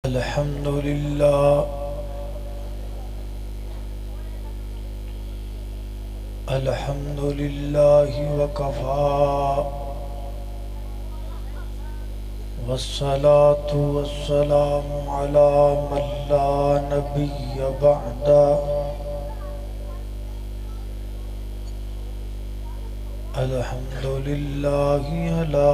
الحمد لله الحمد لله وكفى والصلاة والسلام على من لا نبي بعده الحمد لله على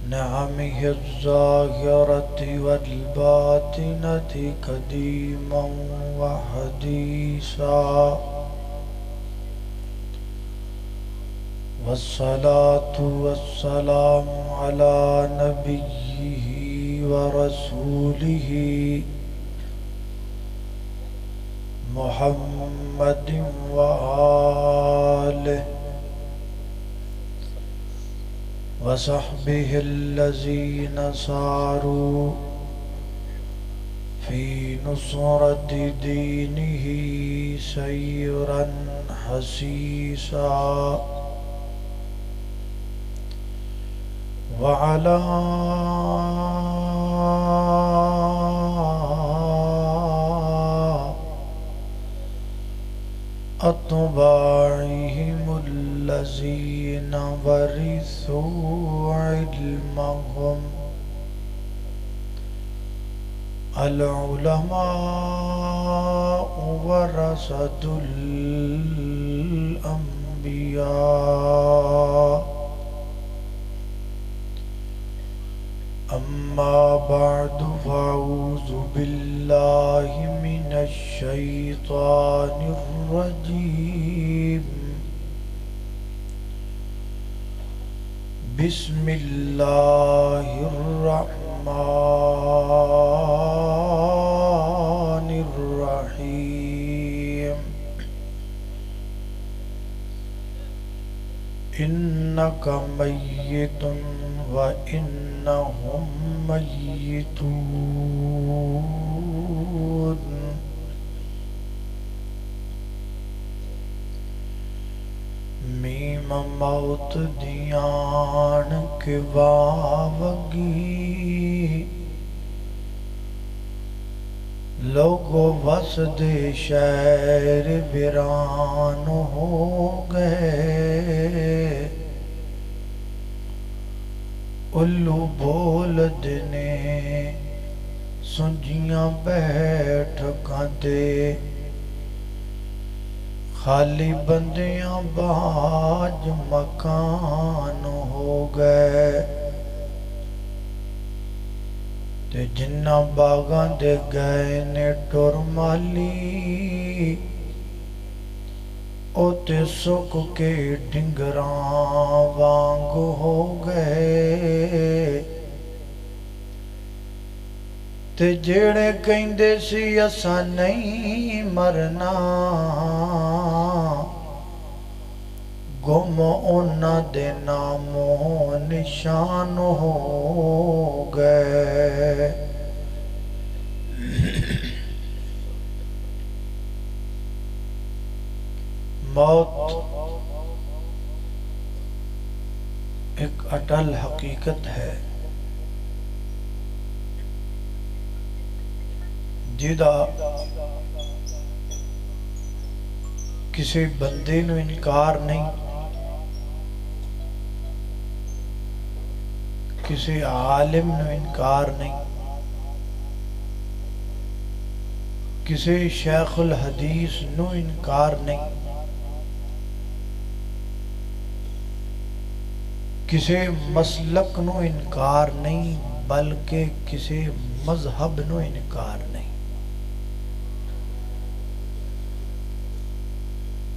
نعمه الظاهرة والباطنة قديما وحديثا والصلاة والسلام على نبيه ورسوله محمد وآله وصحبه الذين ساروا في نصرة دينه سيرا حسيسا وعلى أتباعهم الذين ورثوا علمهم العلماء ورثة الأنبياء أما بعد فأعوذ بالله من الشيطان الرجيم بسم الله الرحمن الرحيم إنك ميت وإنهم ميتون میم موت دیان کے واوگی لوگو بس دے شہر ویران ہو گئے الو بول دنے سنجیاں بیٹھ کھاندے خالی بندیاں باج مکان ہو گئے تے جنہ باغاں دے گئے نے ٹر مالی او تے سک کے ڈنگراں وانگ ہو گئے تے جیڑے کہندے سی اساں نہیں مرنا گم اونا دے نامو نشان ہو گئے موت ایک اٹل حقیقت ہے جیدہ کسی بندے نو انکار نہیں کسی عالم نو انکار نہیں کسی شیخ الحدیث نو انکار نہیں کسی مسلک نو انکار نہیں بلکہ کسی مذہب نو انکار نہیں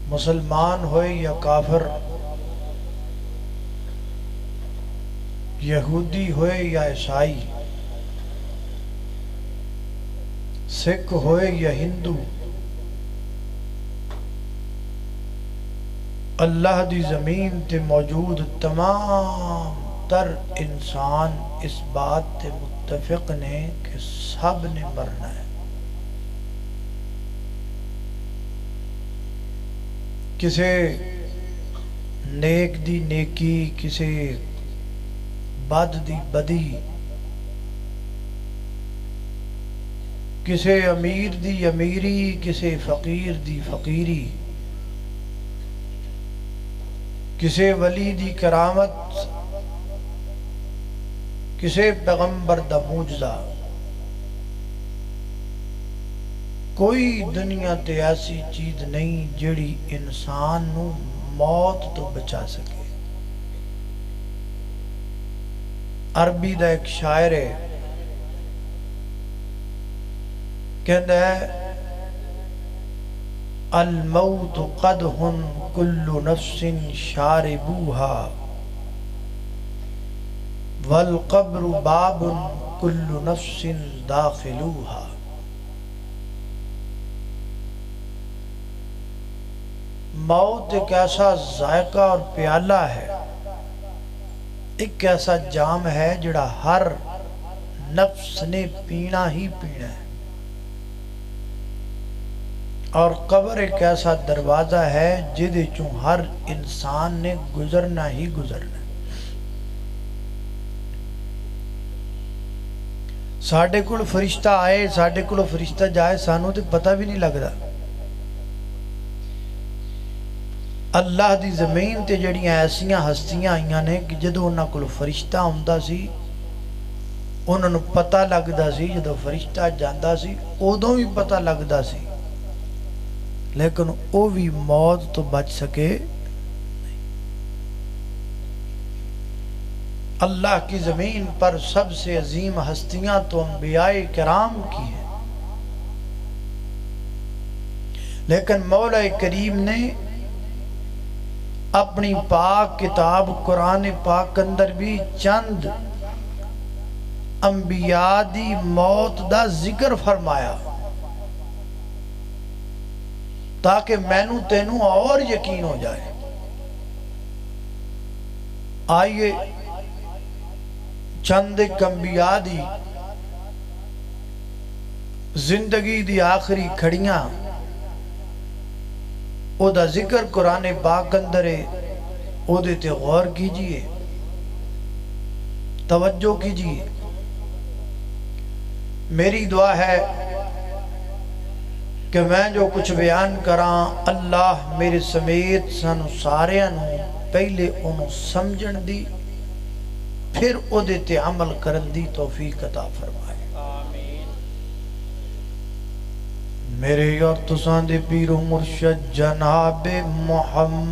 مسلمان ہوئے یا کافر یہودی ہوئے یا عیسائی سکھ ہوئے یا ہندو اللہ دی زمین تے موجود تمام تر انسان اس بات تے متفق نے کہ سب نے مرنا ہے کسے نیک دی نیکی کسے بد دی بدی، کسے امیر دی امیری، کسے فقیر دی فقیری، کسے ولی دی کرامت، کسے پیغمبر دا معجزہ۔ کوئی دنیا تے ایسی چیز نہیں جڑی انسان نو موت تو بچا سکے۔ عربی دا ایک شاعر ہے، کہندہ ہے الموت قدح کل نفس شاربوها والقبر باب کل نفس داخلوها۔ موت ایک ایسا ذائقہ اور پیالہ ہے، ایک ایسا جام ہے جڑا ہر نفس نے پینا ہی پینا ہے، اور قبر ایک ایسا دروازہ ہے جدے چوں ہر انسان نے گزرنا ہی گزرنا ہے۔ ساڑھے کل فرشتہ آئے، ساڑھے کل فرشتہ جائے، سانوں تے پتہ بھی نہیں لگ رہا۔ اللہ دی زمین تے جڑیاں ایسیاں ہستیاں آئیاں نے کہ جدو انہاں کل فرشتہ ہوندہ سی انہاں نو پتہ لگدا سی، جدو فرشتہ جاندہ سی ادوں بھی پتہ لگدا سی، لیکن او بھی موت تو بچ سکے نہیں۔ اللہ کی زمین پر سب سے عظیم ہستیاں تو انبیاء کرام کی ہیں، لیکن مولا کریم نے اپنی پاک کتاب قرآن پاک اندر بھی چند انبیاء دی موت دا ذکر فرمایا تاکہ مینوں تینوں اور یقین ہو جائے۔ آئیے چند ایک انبیاء دی زندگی دی آخری کھڑیاں او دا ذکر قرآن پاک اندر ہے، او دے تے غور کیجئے، توجہ کیجئے۔ میری دعا ہے کہ میں جو کچھ بیان کراں اللہ میرے سمیت سانو سارے انہوں پہلے انہوں سمجھن دی، پھر او دے تے عمل کرن دی توفیق عطا فرمائے۔ میرے اور تساں دے پیر و مرشد جناب محمد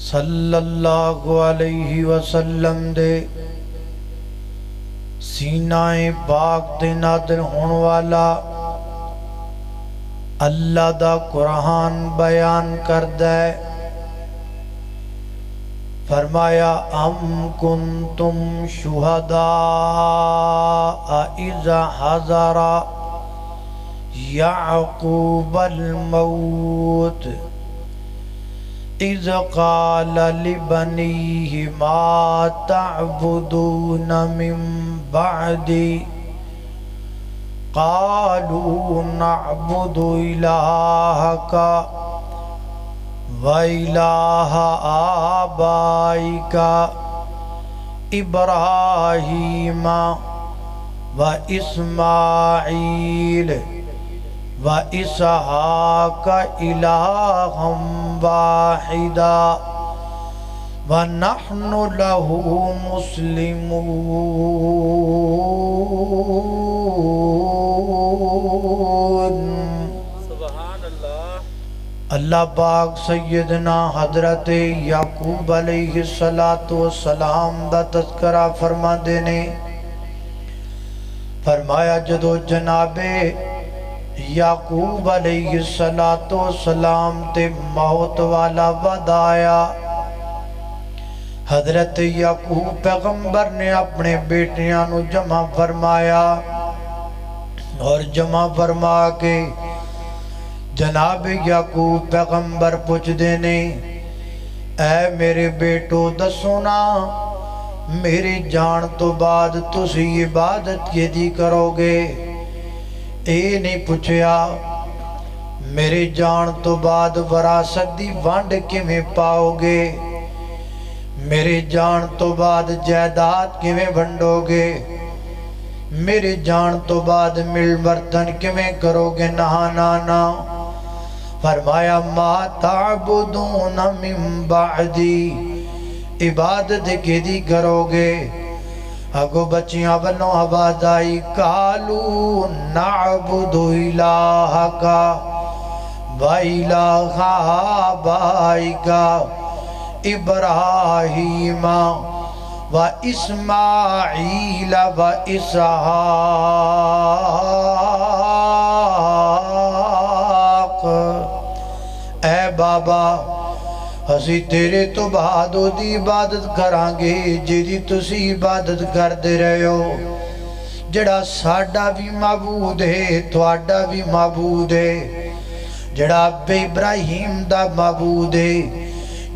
صلی اللہ علیہ وسلم دے سینہ پاک دے نادر ہون والا اللہ دا قرآن بیان کردہ فرمایا ام کنتم شہداء اذا حضر یعقوب الموت اذ قال لبنیہ ما تعبدون من بعدی قالوا نعبد الہکا وَإِلَٰهَ آبَائِكَ إِبْرَاهِيمَ وَإِسْمَاعِيلَ وَإِسْحَاقَ إِلَٰهًا وَاحِدًا وَنَحْنُ لَهُ مُسْلِمُونَ۔ اللہ پاک سیدنا حضرت یعقوب علیہ السلام دا تذکرہ فرما دینے فرمایا جدو جناب یعقوب علیہ السلام تے موت والا وعدہ آیا، حضرت یعقوب پیغمبر نے اپنے بیٹیاں نو جمع فرمایا اور جمع فرما کے جناب یعقوب پیغمبر پوچھ دینے اے میرے بیٹو دسونا میری جان تو بعد تسی عبادت یہ دی کرو گے؟ اے نہیں پوچھیا میرے جان تو بعد وراثت دی ونڈ کیویں پاؤ گے؟ میرے جان تو بعد جائیداد کیویں ونڈو گے؟ میرے جان تو بعد مل برتن کیویں کرو گے؟ نہ فرمایا ما تعبدون من بعدی، عبادت کی دی کرو گے؟ اگو بچیاں بنو آواز آئی قالوا نعبد الہک و الہ آبائک ابراہیم و اسماعیل و اسحاق۔ اے بابا اسی تیرے تو بعد دی عبادت کرانگے جیدی تسی عبادت کر دے رہے ہو، جڑا ساڑا بھی معبود ہے تواڑا بھی معبود ہے، جڑا ابے ابراہیم دا معبود ہے،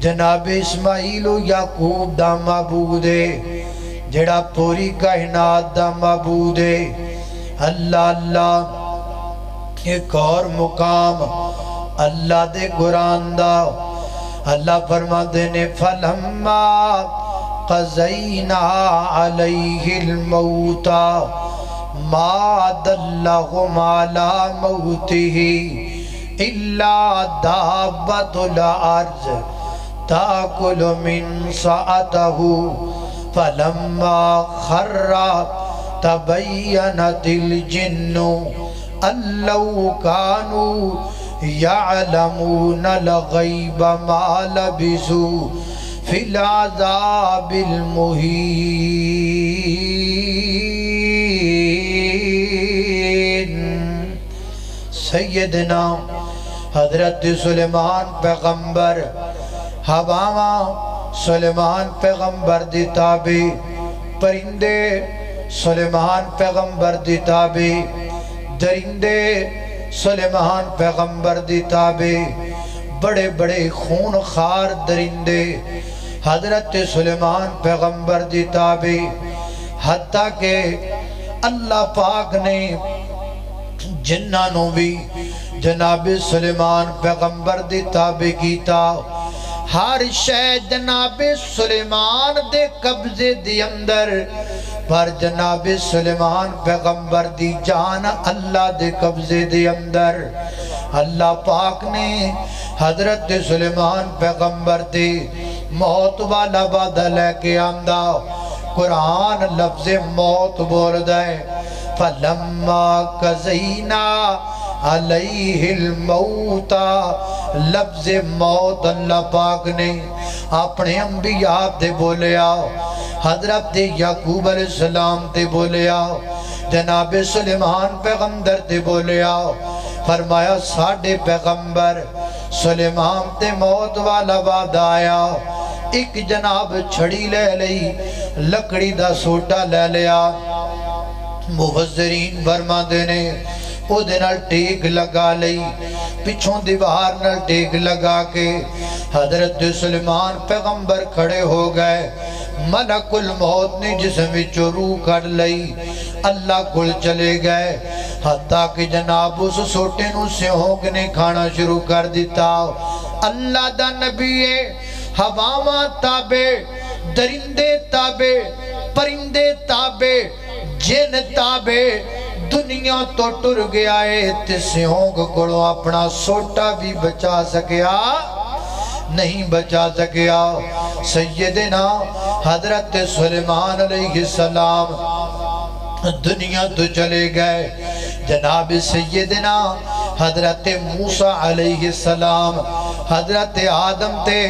جناب اسماعیل و یعقوب دا معبود ہے، جڑا پوری کائنات دا معبود ہے۔ اللہ اللہ ایک اور مقام اللہ دے قرآن دا اللہ فرما دینے فَلَمَّا قَضَيْنَا عَلَيْهِ الْمَوْتَ مَا دَلَّهُمْ عَلَى مَوْتِهِ إِلَّا دَابَّةُ الْأَرْضِ تَأْكُلُ مِنْ سَأَتَهُ فَلَمَّا خَرَّ تَبَيَّنَتِ الْجِنُّ أَن لَّوْ كَانُوا يعلمون الغیب ما لبثوا فی العذاب المہین۔ سیدنا حضرت سلیمان پیغمبر ہواما سلیمان پیغمبر دی تابع، پرندے سلیمان پیغمبر دی تابع، درندے سلیمان پیغمبر دی تابع، بڑے بڑے خون خار درندے حضرت سلیمان پیغمبر دی تابع، حتیٰ کہ اللہ پاک نے جنانوں بھی جناب سلیمان پیغمبر دی تابع کیتا۔ ہر شے جناب سلیمان دے قبضے دی اندر، پر جناب سلیمان پیغمبر دی جان اللہ دے قبضے دے اندر۔ اللہ پاک نے حضرت سلیمان پیغمبر دے موت والا وعدہ لے کے آمدہ، قرآن لفظ موت بول دائے فَلَمَّا قَضَيْنَا علیہ الموت، لفظ موت اللہ پاک نے اپنے انبیاء تے بولیا، حضرت یعقوب علیہ السلام تے بولیا، جناب سلیمان پیغمبر تے بولیا، فرمایا ساڑھے پیغمبر سلیمان تے موت والا وعدہ آیا، ایک جناب چھڑی لے لئی، لکڑی دا سوٹا لے لیا، مفسرین فرما دینے او دنال ٹیک لگا لئی، پچھوں دیوار نال ٹیک لگا کے حضرت سلیمان پیغمبر کھڑے ہو گئے، ملک الموت نے جسم وچوں روح کر لئی، اللہ کل چلے گئے، حتیٰ کہ جناب اس سوٹے نو سیہونگ نے کھانا شروع کر دیتا۔ اللہ دا نبی ہواواں تابع، درندے تابع، پرندے تابع، جن تابع، دنیا تو ٹر گیا ہے، تے سیہونگ کڑوں اپنا سوٹا بھی بچا سکیا نہیں بچا سکیا۔ سیدنا حضرت سلیمان علیہ السلام دنیا تو چلے گئے، جناب سیدنا حضرت موسیٰ علیہ السلام، حضرت آدم تے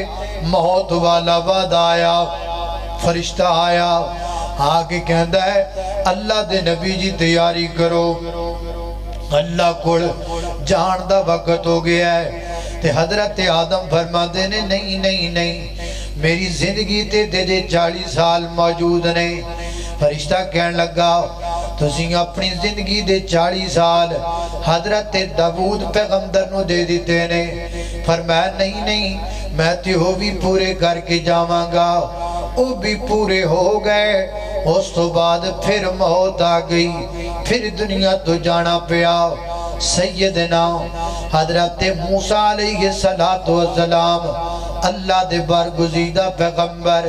موت والا وعدہ آیا، فرشتہ آیا، آگے کہندہ ہے اللہ دے نبی جی تیاری کرو، اللہ کڑ جان دا وقت ہو گیا ہے۔ تے حضرت آدم فرما دینے نہیں میری زندگی تے دے 40 سال موجود نہیں۔ فرشتہ کہنے لگا تسی اپنی زندگی دے 40 سال حضرت داؤد پیغمبر نو دے دیتے نے، فرمایا نہیں میں تے ہو بھی پورے کر کے جاواں گا، وہ بھی پورے ہو گئے۔ اس تو بعد پھر موت آ گئی، پھر دنیا تو جانا پیا۔ سیدنا حضرت موسیٰ علیہ السلام اللہ دے برگزیدہ پیغمبر،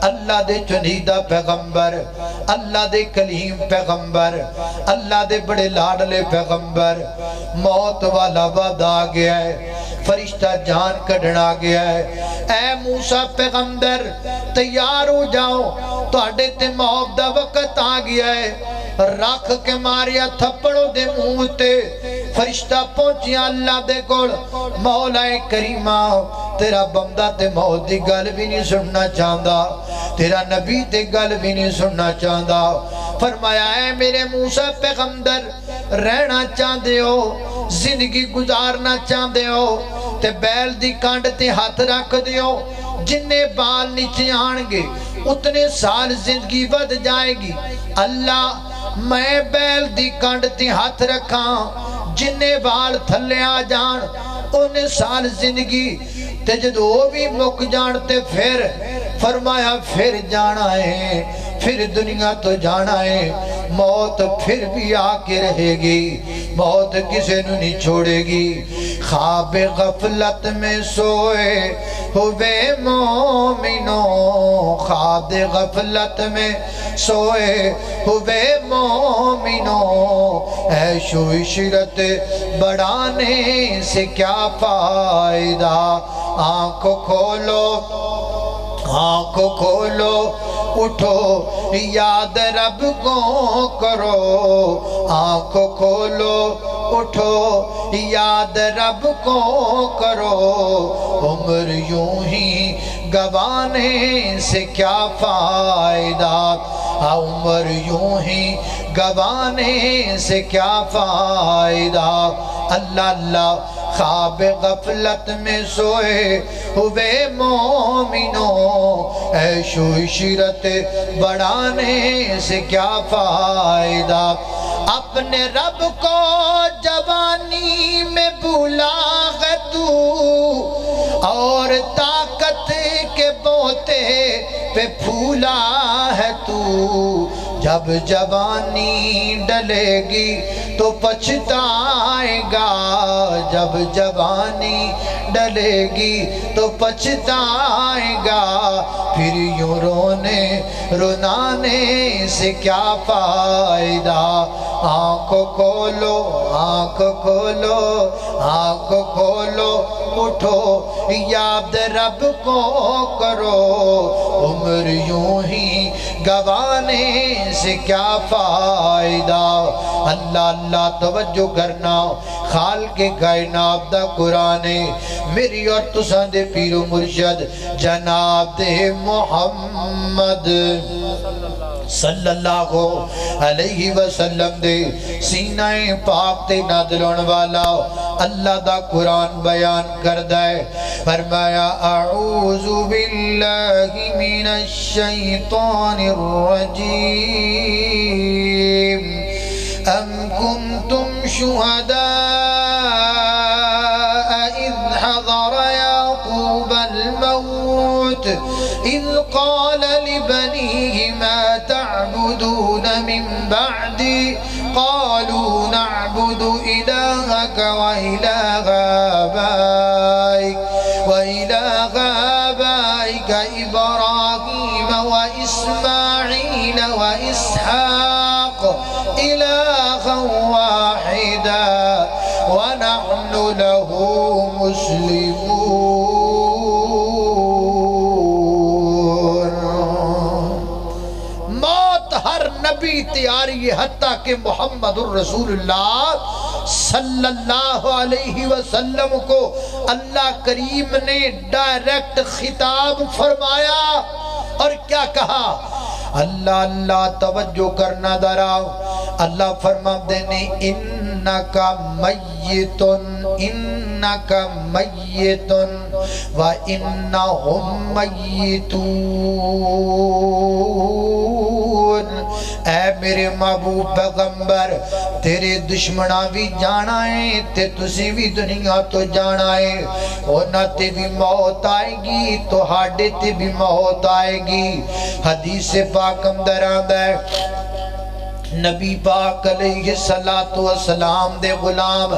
اللہ دے چنیدہ پیغمبر، اللہ دے کلیم پیغمبر، اللہ دے بڑے لاڈلے پیغمبر، موت والا وعدہ آ گیا ہے، فرشتہ جان کڈنا گیا ہے۔ اے موسیٰ پیغمبر تیار ہو جاؤ، تو اڈے تے موت دا وقت آ گیا ہے۔ رکھ کے ماریا تھپڑوں دے موتے، فرشتہ پہنچیا اللہ دے کول، مولا کریمہ تیرا بندہ تے موت دی گل بھی نہیں سننا چاہندا، تیرا نبی تے گل بھی نہیں سننا چاہندا۔ فرمایا اے میرے موسیٰ پیغمبر رہنا چاہندے ہو، زندگی گزارنا چاہندے ہو تے بیل دی کانڈ تے ہاتھ رکھ دیو، جننے بال نیچے آنگے اتنے سال زندگی ود جائے گی۔ اللہ میں بیل دی کانڈ تے ہاتھ رکھاں، جننے بال تھلے آ جان انہیں سال زندگی تے جدو بھی مک جانتے پھر فرمایا پھر جانا ہے، پھر دنیا تو جانا ہے، موت پھر بھی آ کے رہے گی، موت کسے نو نہیں چھوڑے گی۔ خواب غفلت میں سوئے ہوئے مومنوں، خواب غفلت میں سوئے ہوئے مومنوں، عیش و عشرت بڑھانے سے کیا فائدہ؟ آنکھوں کھولو، آنکھوں کھولو، اٹھو یاد رب کو کرو، آنکھوں کھولو اٹھو یاد رب کو کرو، عمر یوں ہی گوانے سے کیا فائدہ؟ عمر یوں ہی گوانے سے کیا فائدہ؟ اللہ اللہ خواب غفلت میں سوئے ہوئے مومنوں، عیش و عشرت بڑھانے سے کیا فائدہ؟ اپنے رب کو جوانی میں بھولا ہے تو، اور طاقت کے بوتے پہ پھولا ہے تو، جب جوانی ڈلے گی تو پچھتائے گا، جب جوانی ڈلے گی تو پچھتائے گا، پھر یوں رونے رونانے سے کیا فائدہ؟ آنکھوں کھولو، آنکھوں کھولو، آنکھوں کھولو، اٹھو یاد رب کو کرو، عمر یوں ہی گوانے سے کیا فائدہ؟ اللہ اللہ توجہ کرنا، خالق کائنات دا قرآن میری اور تساں دے پیر و مرشد جناب دے محمد صلی اللہ علیہ وسلم دے سینہ پاک تے نازل ہون والا اللہ دا قرآن بیان کردہ ہے۔ فرمایا اعوذ باللہ من الشیطان الرجیم ام کنتم شہداء اذ حضر یعقوب الموت اذ قال لبنیہ ما تعبدون من بعدی قالوا نعبد إلهك وإله آبائك إبراهيم وإسماعيل وإسحاق إلها واحدا ونحن له مسلمون۔ ہر نبی تیاری ہے، حتیٰ کہ محمد الرسول اللہ صلی اللہ علیہ وسلم کو اللہ کریم نے ڈائریکٹ خطاب فرمایا اور کیا کہا؟ اللہ اللہ توجہ کرنا دراؤ، اللہ فرما دینے انکا میتن انکا میتن وَإِنَّهُمْ مَيِّتُونَ۔ اے میرے محبوب پیغمبر تیرے دشمنہ بھی جانا ہے تے تسی بھی دنیا تو جانا ہے، اونا تے بھی موت آئے گی تو ہاڈے تے بھی موت آئے گی۔ حدیث پاک اندر آدھا ہے نبی پاک علیہ السلام دے غلام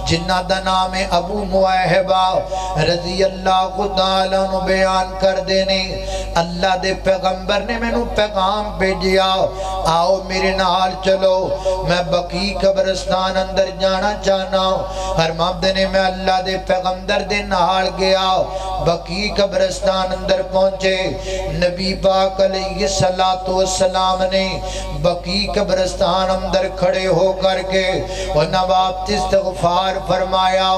جنہ دا نام ابو معاہبہ رضی اللہ تعالیٰ عنہ بیان کر دینے اللہ دے پیغمبر نے میں نو پیغام بھیجیا آؤ میرے نال چلو میں بقی قبرستان اندر جانا چاہنا ہر مابدے نے میں اللہ دے پیغمبر دے نال گیا بقی قبرستان اندر پہنچے نبی پاک علیہ السلام نے بقی قبرستان اندر کھڑے ہو کر کے وہ نواب استغفار فرمایا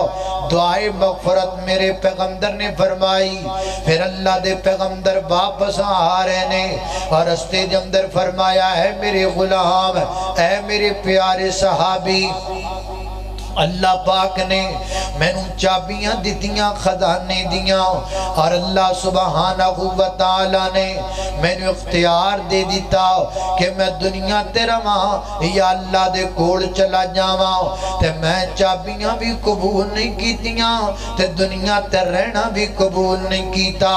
دعائے مغفرت میرے پیغمبر نے فرمائی پھر اللہ دے پیغمبر واپس آ رہے نے اور رستے دے اندر فرمایا ہے میرے غلام اے میرے پیارے صحابی اللہ پاک نے میں نوں چابیاں دیتیاں خزانے دیاں اور اللہ سبحانہ و تعالیٰ نے میں نوں اختیار دے دیتا کہ میں دنیا تے رواں یا اللہ دے کوڑ چلا جاواں تے میں چابیاں بھی قبول نہیں کیتیاں تے دنیا تے رہنا بھی قبول نہیں کیتا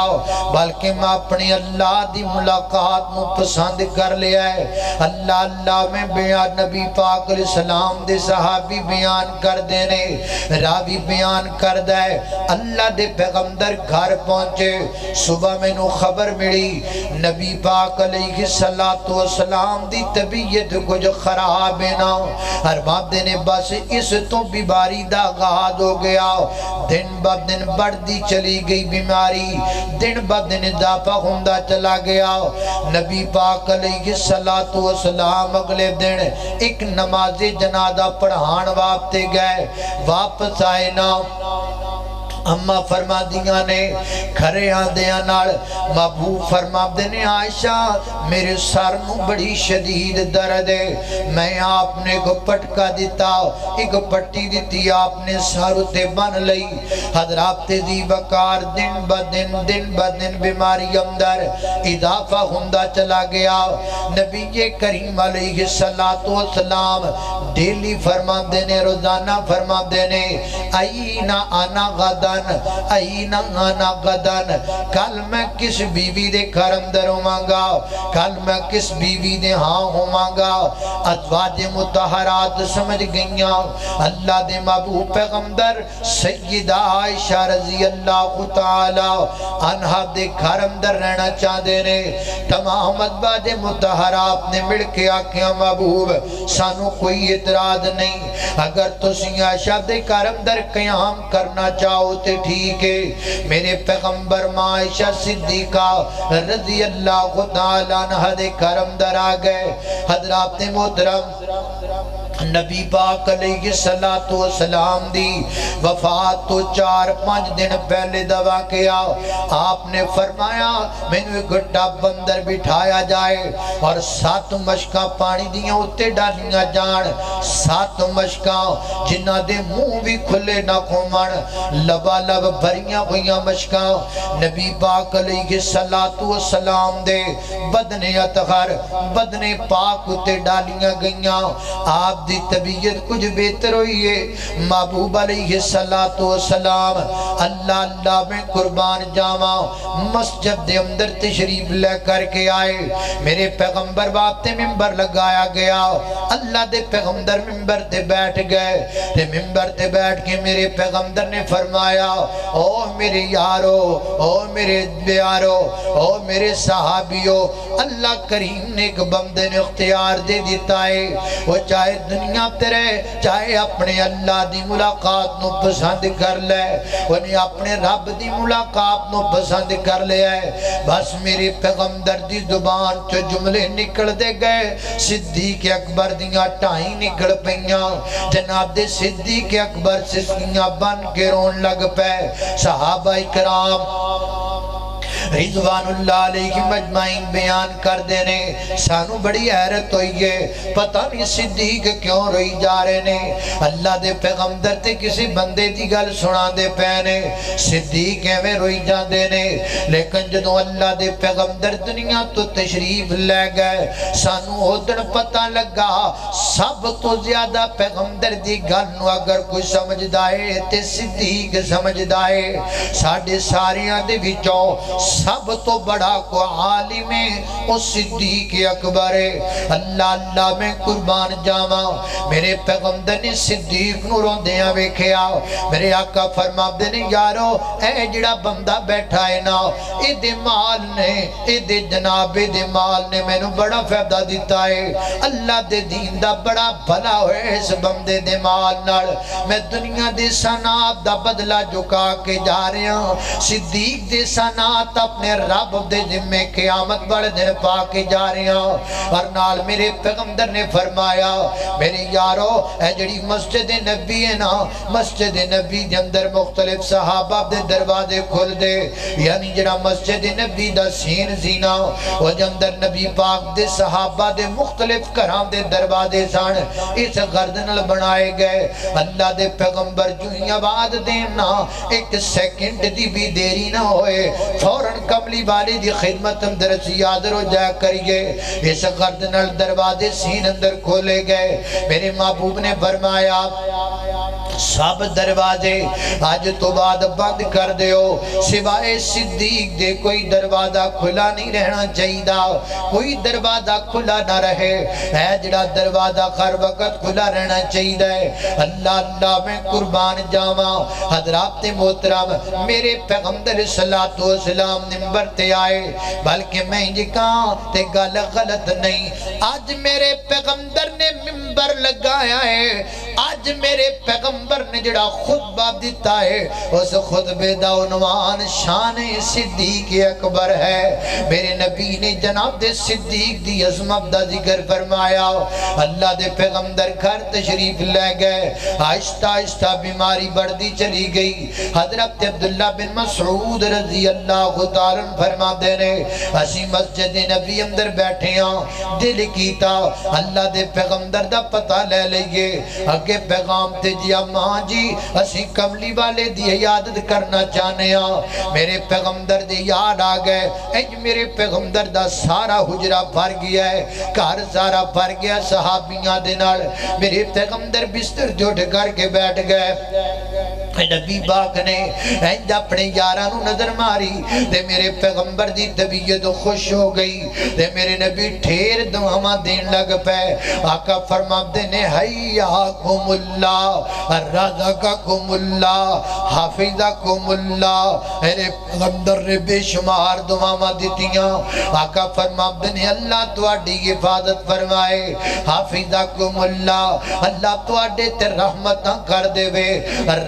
بلکہ میں اپنی اللہ دی ملاقات مو پسند کر لیا ہے اللہ اللہ میں بیان نبی پاک علیہ السلام دے صحابی بیان کر دینے راوی بیان کر دے اللہ دے پیغمبر گھر پہنچے صبح میں نو خبر ملی نبی پاک علیہ السلام دی طبیعت کچھ خراب ہے نا ہر باب دینے بس اس تو بیماری دا آغاز ہو گیا دن با دن بڑھتی چلی گئی بیماری دن با دن اضافہ ہوندہ چلا گیا نبی پاک علیہ السلام اگلے دن ایک نماز جنازہ پڑھان واپتے گئے واپس آئے نا اماں فرما دیاں نے کھرے آندیاں نال محبوب فرما دینے عائشہ میرے سر نو بڑی شدید درد ہے میں آپ نے کو پٹکا دیتا ایک پٹی دیتی آپ نے سر تے بن لئی حضرات دی وقار دن با دن بیماری اندر اضافہ ہوندہ چلا گیا نبی کریم علیہ السلام ڈیلی فرما دینے روزانہ فرما دینے اینا آنا غدا اینا آنا غدن کل میں کس بیوی دے گھر اندر ہومانگا کل میں کس بیوی دے ہاں ہومانگا ازواج متحرات سمجھ گئیاں اللہ دے محبوب پیغمبر سیدہ عائشہ رضی اللہ تعالی عنہ دے گھر اندر رہنا چاہ دینے تمام ازواج متحرات نے مل کے آکھیاں محبوب سانو کوئی اعتراض نہیں اگر تسی عائشہ دے گھر اندر قیام کرنا چاہو تے ٹھیک ہے میرے پیغمبر عائشہ صدیقہ رضی اللہ تعالیٰ عنہ دے کرم در آگئے حضرات محترم نبی پاک علیہ السلام دی وفات تو 4-5 دن پہلے دعا کیا آپ نے فرمایا میں نے گھٹا بندر بٹھایا جائے اور 7 مشکاں پانی دیاں اتے ڈالیاں جان 7 مشکاں جنہ دے منہ بھی کھلے نہ کھومن لبا لب بھریاں ہویاں مشکاں نبی پاک علیہ السلام دے بدن اطہر بدن پاک اتے ڈالیاں گئیاں آپ دی طبیعت کچھ بہتر ہوئی ہے محبوب علیہ السلام اللہ اللہ میں قربان جاواں مسجد دے اندر تشریف لے کر کے آئے میرے پیغمبر باپ تے ممبر لگایا گیا اللہ دے پیغمبر ممبر تے بیٹھ گئے تے ممبر تے بیٹھ کے میرے پیغمبر نے فرمایا او میرے یارو او میرے بیارو او میرے صحابیو اللہ کریم نے ایک بندے نے اختیار دے دیتا ہے وہ چاہے دنیا تیرے چاہے اپنے اللہ دی ملاقات نو پسند کر لے انہیں اپنے رب دی ملاقات نو پسند کر لے بس میرے پیغمبر دی زبان چو جملے نکل دے گئے صدیق اکبر دیاں ٹائیں نکل پئیاں جناب دے صدیق اکبر سسکیاں بن کے رون لگ پے صحابہ اکرام رضوان اللہ علیہ مجمعین بیان کر دینے سانو بڑی حیرت ہوئی ہے پتہ نہیں صدیق کیوں روئی جا رہے نے اللہ دے پیغمبر تے کسی بندے دی گل سنا دے پینے صدیق میں روئی جا دینے لیکن جدو اللہ دے پیغمبر دنیا تو تشریف لے گئے سانو ادھر پتہ لگا سب تو زیادہ پیغمبر دی گل نو اگر کوئی سمجھ دائے تے صدیق سمجھ دائے ساڑھے ساریاں دے وچوں سب تو بڑا کو عالم او صدیق اکبر ہے۔ اللہ اللہ میں قربان جاواں، میرے پیغمبر نے صدیق نو روندیاں ویکھیا، میرے آقا فرماندے نے یارو اے جڑا بندہ بیٹھا ہے نا، اے دے مال نے، اے دے جناب دے مال نے مینوں بڑا فائدہ دیتا ہے، اللہ دے دین دا بڑا بھلا ہوئے اس بندے دے مال نال، میں دنیا دے سنات دا بدلہ چکا کے جا رہے ہیں، صدیق دے سنات اپنے رب دے ذمے قیامت بڑے دن پا کے جا رہے ہیں۔ اور نال میرے پیغمبر نے فرمایا میرے یارو اے جڑی مسجد نبی ہے نا، مسجد نبی دے اندر مختلف صحابہ دے دروازے کھل دے، یعنی جڑا مسجد نبی دا سین زینا وہ جو اندر نبی پاک دے صحابہ دے مختلف گھراں دے دروازے سان اس گردنل بنائے گئے۔ اللہ دے پیغمبر جو ہی آواز دینا ایک سیکنڈ دی بھی دیری نہ ہوئے، فوراً کملی والی دی خدمت اندر سی حاضر ہو جایا کریے۔ اس گردنل دروازے سین اندر کھولے گئے، میرے محبوب نے فرمایا سب دروازے آج تو بعد بند کر دیو، سوائے صدیق دے کوئی دروازہ کھلا نہیں رہنا چاہیے، کوئی دروازہ کھلا نہ رہے، ہے جڑا دروازہ ہر وقت کھلا رہنا چاہیے۔ اللہ اللہ میں قربان جاواں، حضرات محترم میرے پیغمبر صلی اللہ علیہ وسلم منبر تے آئے، بلکہ میں یہ کہاں تے گل غلط نہیں، آج میرے پیغمبر نے منبر لگایا ہے، آج میرے پیغمبر نے جڑا خطبہ دیتا ہے اس خطبے دا عنوان شان صدیق اکبر ہے۔ میرے نبی نے جناب دے صدیق دی عظمت دا ذکر فرمایا، اللہ دے پیغمبر گھر تشریف لے گئے، آہستہ آہستہ بیماری بڑھتی چلی گئی۔ حضرت عبداللہ بن مسعود رضی اللہ تعالیٰ فرما دے نے اسی مسجد نبی اندر بیٹھے ہیں، دل کیتا اللہ دے پیغمبر دا پتہ لے لئیے، اگے پیغام تے جیا ماں جی اسی کملی والے دی عیادت کرنا چاہنے ہیں۔ میرے پیغمبر دی یاد آگئے، اج میرے پیغمبر دا سارا حجرہ بھر گیا ہے، گھر سارا بھر گیا صحابیاں دے نال، میرے پیغمبر بستر جھوٹ کر کے بیٹھ گئے۔ نبی پاک نے انج اپنے یارانو نظر ماری تے میرے پیغمبر دی طبیعت خوش ہو گئی تے میرے نبی ٹھیر دعاواں دین لگ پے۔ آقا فرماتے نے حیاکم اللہ رزقکم اللہ حافظکم اللہ، میرے پیغمبر نے بے شمار دعاواں دیتیاں۔ آقا فرماتے نے اللہ تواڈی حفاظت فرمائے، حافظکم اللہ اللہ تواڈے تے رحمتاں کر دے وے،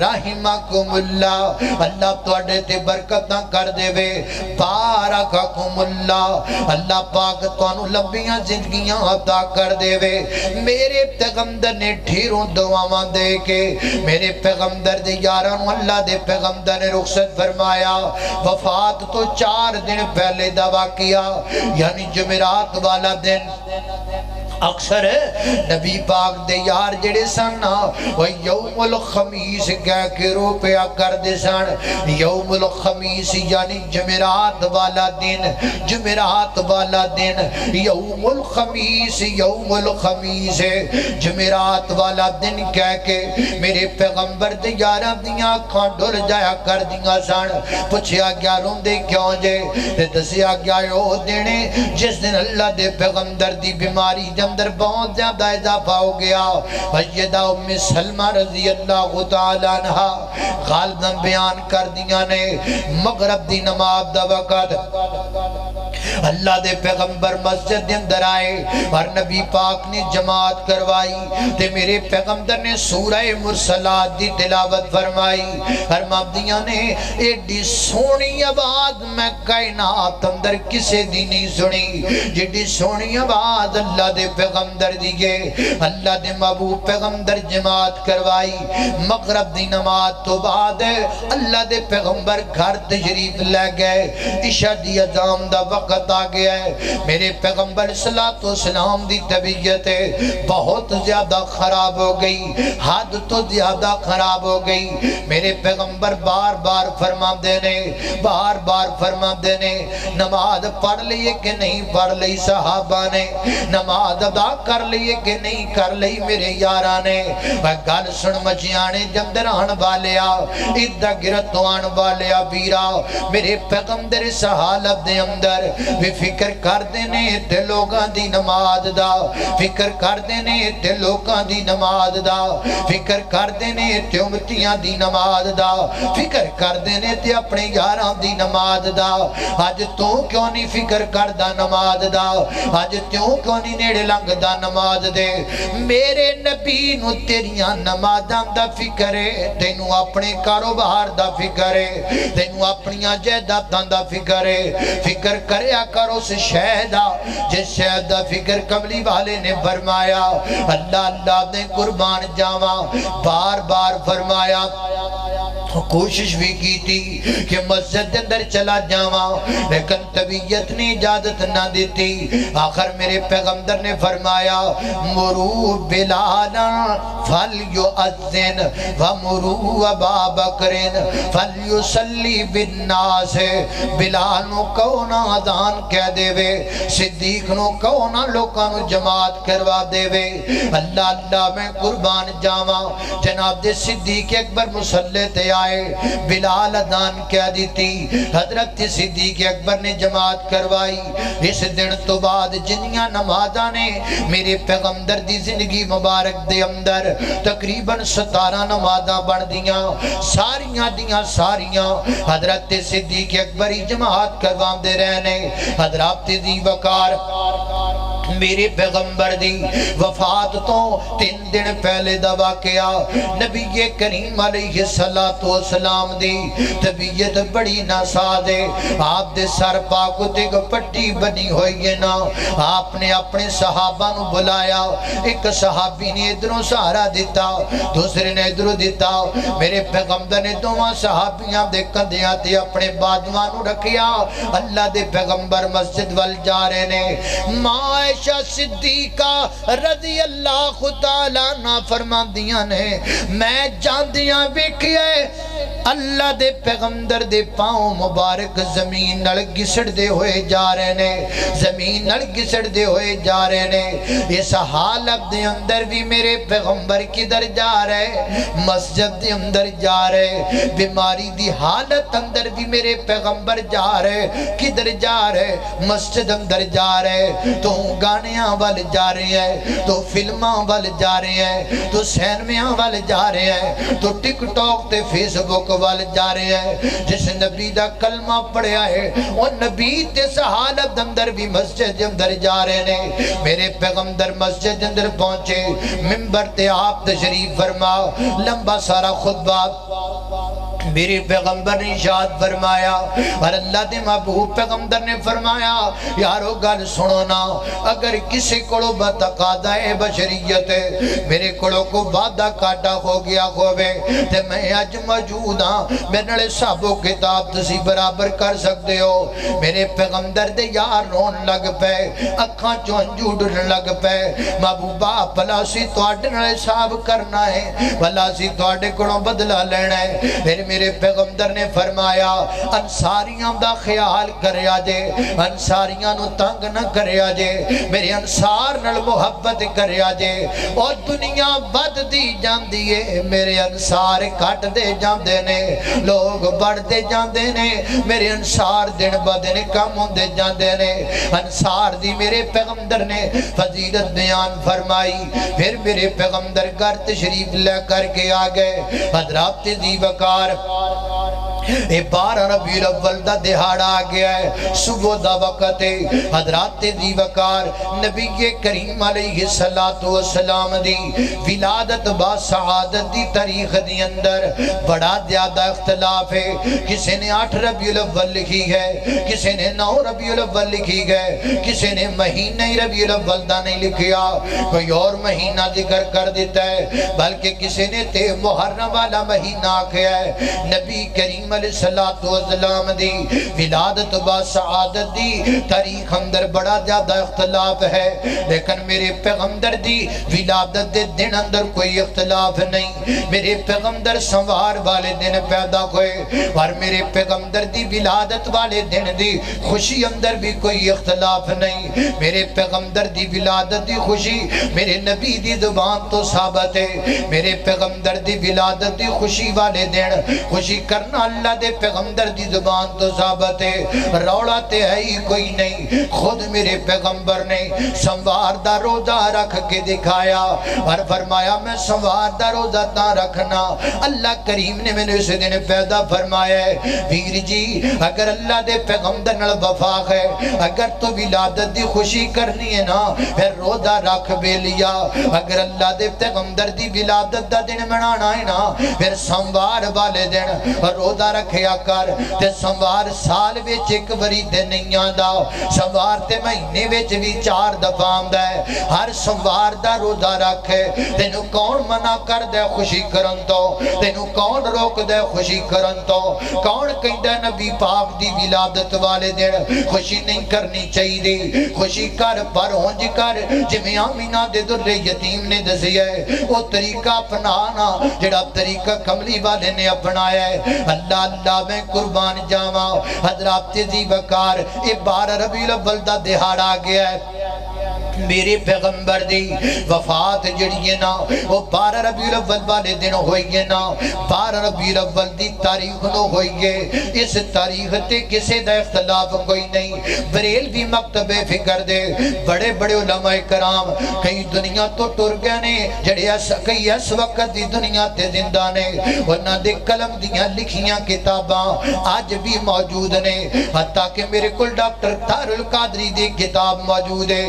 رحمکم اللہ اللہ تواڈے تے برکتاں کر دے وے، بارککم اللہ اللہ پاک تانوں لمبیاں زندگیاں عطا کر دے وے۔ میرے پیغمبر نے ڈھیروں دعاواں دے کے میرے پیغمبر دے یارانوں اللہ دے پیغمبر نے رخصت فرمایا۔ وفات تو 4 دن پہلے دا واقعہ یعنی جمعرات والا دن، اکثر نبی پاک دے یار جڑے سن وہ یوم الخمیس کہہ کے روپیا کر دے سن، یوم الخمیس یعنی جمعرات والا دن، جمعرات والا دن، یوم الخمیس یوم الخمیس جمعرات والا دن کہہ کے میرے پیغمبر دے یاراں دیاں آنکھاں ڈر جایا کر دیاں سن۔ پوچھیا گیا روندے کیوں جے، دسیا گیا او دینے جس دن اللہ دے پیغمبر دی بیماری اندر بہت زیادہ اضافہ ہو گیا۔ سیدہ ام سلمہ رضی اللہ تعالیٰ عنہ غالباً بیان کر دیا نے، مغرب دی نماز دا وقت اللہ دے پیغمبر مسجد اندر آئے اور نبی پاک نے جماعت کروائی تے میرے پیغمبر نے سورہ مرسلات دی تلاوت فرمائی۔ فرماندیاں نے ایڈی سونی آواز میں کائنات اندر کسے دی نہیں سنی جیڈی سونی آواز اللہ دے پیغمبر دیئے۔ اللہ دے محبوب پیغمبر جماعت کروائی، مغرب دی نماز تو بعد اللہ دے پیغمبر گھر تشریف لے گئے، عشاء دی اذان دا وقت آ گیا ہے۔ میرے پیغمبر صلی اللہ علیہ وسلم دی طبیعت بہت زیادہ خراب ہو گئی، حد تو زیادہ خراب ہو گئی۔ میرے پیغمبر بار بار فرما دینے، بار بار فرما دینے، نماز پڑھ لیے کہ نہیں پڑھ لی؟ صحابہ نے نماز ادا کر لیے کہ نہیں کر لی میرے یارانے گل سن مچیانے جندر آن والیا ادھا گرتو آن والیا بیرا میرے پیغمبر اس حالت دے اندر بھی فکر کر دینے تے لوگاں دی نماز دا فکر کر دینے تے لوگاں دی نماز دا فکر کر دینے تے امتیاں دی نماز دا فکر کر دینے تے اپنے یاراں دی نماز دا آج تو کیوں نہیں فکر کر دا نماز دا آج تو کیوں نہیں نیڑے لنگ دا نماز دے میرے نبی نو تیریاں نمازاں دا فکر ہے تینو اپنے کاروبار دا فکر ہے تینو اپنیاں جائیداداں دا فکر ہے فکر کریا کرو سے شہدہ جس شہدہ فکر کملی والے نے فرمایا اللہ اللہ نے قربان جاواں بار بار فرمایا کوشش بھی کی تھی کہ مسجد اندر چلا جاواں لیکن طبیعت نے اجازت نہ دیتی آخر میرے پیغمبر نے فرمایا مرو بلالا فلیؤذن ومرو ابا بکرن فلیصلی بالناس بلال نو کونا اذان کہہ دے وے صدیق نو کونا لوکاں نو جماعت کروا دے وے اللہ اللہ میں قربان جاواں جناب دے صدیق اکبر مصلی تے آئے بلال اذان کہہ دیتی حضرت صدیق اکبر نے جماعت کروائی اس دن تو بعد جنیاں نمازاں نے میرے پیغمبر دی زندگی مبارک دے اندر تقریباً 17 نمازاں بڑھ دیاں ساریاں دیاں ساریاں حضرت صدیق اکبر ہی جماعت کروان دے رہنے حضرت دی وقار میرے پیغمبر دی وفات تو 3 دن پہلے دعا کیا نبی کریم علیہ السلام دی طبیعت بڑی ناساز ہے آپ دے سر پاک تے پٹی بنی ہوئی ہے نا آپ نے اپنے صحابہ نو بلایا ایک صحابی نے ادھروں سہارا دیتا دوسرے نے ادھروں دیتا میرے پیغمبر نے دوہاں صحابیاں دے کندیاں تے اپنے بادوان نو رکھیا اللہ دے پیغمبر مسجد وال جا رہے نے عائشہ صدیقہ رضی اللہ تعالیٰ نا فرمان دیاں نے میں جاندیاں ویکھیے اللہ دے پیغمبر دے پاؤں مبارک زمین نڑ گسڑ دے ہوئے جا رہے نے زمین نڑ گسڑ دے ہوئے جا رہے نے اس حالت دے اندر بھی میرے پیغمبر کدھر جا رہے مسجد دے اندر جا رہے بیماری دی حالت اندر بھی میرے پیغمبر جا رہے کدھر جا رہے مسجد اندر جا رہے تو گانیاں وال جا رہے ہیں تو فلماں وال جا رہے ہیں تو سینمیاں وال جا رہے ہیں تو ٹک ٹاک تے فیس بک وال جا رہے ہیں جس نبی دا کلمہ پڑھیا ہے وہ نبی تے حالت اندر بھی مسجد اندر جا رہے ہیں میرے پیغمبر مسجد اندر پہنچے منبر تے آپ تشریف فرما لمبا سارا خطبہ میرے پیغمبر نے ارشاد فرمایا اور اللہ دے محبوب پیغمبر نے فرمایا یارو گل سنو نا اگر کسی کڑو بتقاضا بشریت میرے کڑو کو وعدہ کاٹا ہو گیا ہوئے تے میں اج موجود ہاں میرے نڑے صاحبو کتاب تسی برابر کر سکتے ہو میرے پیغمبر دے یار رون لگ پے اکھاں چونجو ڈن لگ پے محبوبہ بھلا سی تواڈے نڑے صاحب کرنا ہے بھلا سی تواڈے کڑو بدلہ لینا ہے میرے پیغمبر نے فرمایا انصاریاں دا خیال کریا جے انصاریاں نو تنگ نہ کریا جے میرے انصار نل محبت کریا جے اور دنیا بد دی جان دیئے میرے انصار کٹ دے جان دینے لوگ بڑھ دے جان دینے میرے انصار دن بدن کم ہوں دے جان دینے انصار دی میرے پیغمبر نے فضیلت بیان فرمائی پھر میرے پیغمبر گھر تشریف لے کر کے آگئے حضرات دی وقار 12 ربیع الاول دا دہاڑ آ گیا ہے صبح دا وقت ہے حضرات دی وقار نبی کریم علیہ السلام دی ولادت با سعادت دی تاریخ دی اندر بڑا زیادہ اختلاف ہے کسی نے 8 ربیع الاول لکھی ہے کسی نے 9 ربیع الاول لکھی ہے کسی نے مہینہ ربیع الاول دا نہیں لکھیا کوئی اور مہینہ ذکر کر دیتا ہے بلکہ کسی نے تے محرم والا مہینہ آکھیا ہے نبی کریم علیہ السلام دی ولادت با سعادت دی تاریخ اندر بڑا زیادہ اختلاف ہے، لیکن میرے پیغمبر دی ولادت دے دن اندر کوئی اختلاف نہیں۔ میرے پیغمبر سنوار والے دن پیدا ہوئے اور میرے پیغمبر دی ولادت والے دن دی خوشی اندر بھی کوئی اختلاف نہیں۔ میرے پیغمبر دی ولادت دی خوشی میرے نبی دی زبان تو ثابت ہے۔ میرے پیغمبر دی ولادت دی خوشی والے دن خوشی کرنا اللہ دے پیغمبر دی زبان تو ثابت ہے، روڑا تے ہے ہی کوئی نہیں۔ خود میرے پیغمبر نے سنوار دا روزہ رکھ کے دکھایا اور فرمایا میں سنوار دا روزہ تا رکھنا، اللہ کریم نے میں نے اسے دن پیدا فرمایا ہے۔ ویر جی اگر اللہ دے پیغمبر نال وفا ہے، اگر تو ولادت دی خوشی کرنی ہے نا پھر روزہ رکھ بے لیا، اگر اللہ دے پیغمبر دی ولادت دا دن منانا ہے نا پھر سنوار والے دن روزہ رکھیا کر۔ تے سنوار سال وچ ایک وری تے نہیں آندا، سنوار تے مہینے وچ بھی 4 دفعہ آندا ہے۔ ہر سنوار دا روزہ رکھے، تینوں کون منع کر دے خوشی کرن تو، تینوں کون روک دے خوشی کرن تو، کون کہندا نبی پاک دی ولادت والے دن خوشی نہیں کرنی چاہیے؟ خوشی کر پر ہونج کر جویں آمینہ دے در یتیم نے دسیا ہے وہ طریقہ اپنانا جڑا طریقہ کملی والے نے اپنایا ہے۔ اللہ اللہ میں قربان جاواں، حضرات دی وقار اے 12 ربیع الاول دا دہاڑا گیا ہے۔ میرے پیغمبر دی وفات جڑی ہے نا وہ 12 ربیع الاول والے دن ہوئی ہے نا، 12 ربیع الاول دی تاریخ نو ہوئی ہے۔ اس تاریخ تے کسے دا اختلاف کوئی نہیں۔ بریل بھی مکتب فکر دے بڑے بڑے علماء کرام کئی دنیا تو ٹر گئے نے، جڑے کئی اس وقت دی دنیا تے زندہ نے، انہاں دے قلم دیاں لکھیاں کتاباں آج بھی موجود نے، حتیٰ کہ میرے کل ڈاکٹر طاہر القادری دی کتاب موجود ہے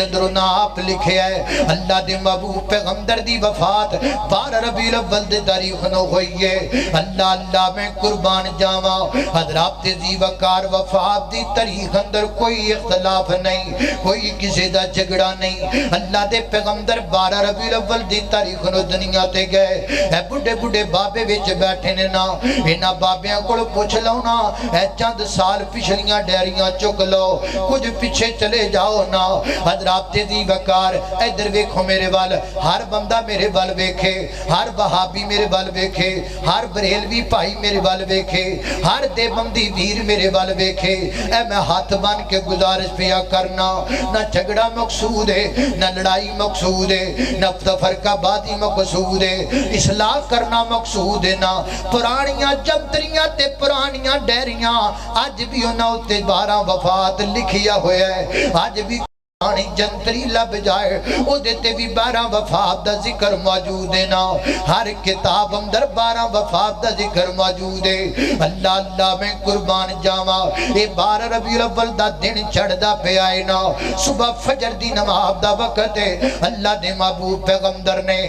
جندرو نا آپ لکھے ہے اللہ دے محبوب پیغمبر دی وفات 12 ربیع الاول دے تاریخ نو ہوئی ہے۔ اللہ اللہ میں قربان جاواں، حضرات دی وقار وفات دی تاریخ اندر کوئی اختلاف نہیں، کوئی کسی دا جھگڑا نہیں۔ اللہ دے پیغمبر 12 ربیع الاول دی تاریخ نو دنیا تے گئے، اے بڑے بڑے بابے وچ بیٹھے نے نا، انہاں بابیاں کول پوچھ لو نا، اے چند سال پچھلیاں ڈیریاں چک لو، کچھ پیچھے چلے جاؤ نا۔ حضرات دی وقار ادھر ویکھو میرے وال، ہر بندہ میرے وال ویکھے، ہر وہابی میرے وال ویکھے، ہر بریلوی بھائی میرے وال ویکھے، ہر دیوبندی ویر میرے وال ویکھے۔ اے میں ہاتھ بن کے گزارش پیا کرنا، نہ جھگڑا مقصود ہے، نہ لڑائی مقصود ہے، نہ فرقہ بازی مقصود ہے، اصلاح کرنا مقصود ہے، نہ پرانیاں جمتریاں تے پرانیاں ڈیریاں آج بھی انہوں تے 12 وفات لکھیا ہویا ہے، آج بھی پرانی جنتری لب جائے او دیتے بھی 12 وفات دا ذکر موجود ہے نا، ہر کتاب اندر 12 وفات دا ذکر موجود ہے۔ اللہ اللہ میں قربان جاواں، اے 12 ربیع الاول دا دن چڑھ دا پہ آئے نا، صبح فجر دی نماز دا وقت ہے۔ اللہ دے محبوب پیغمبر نے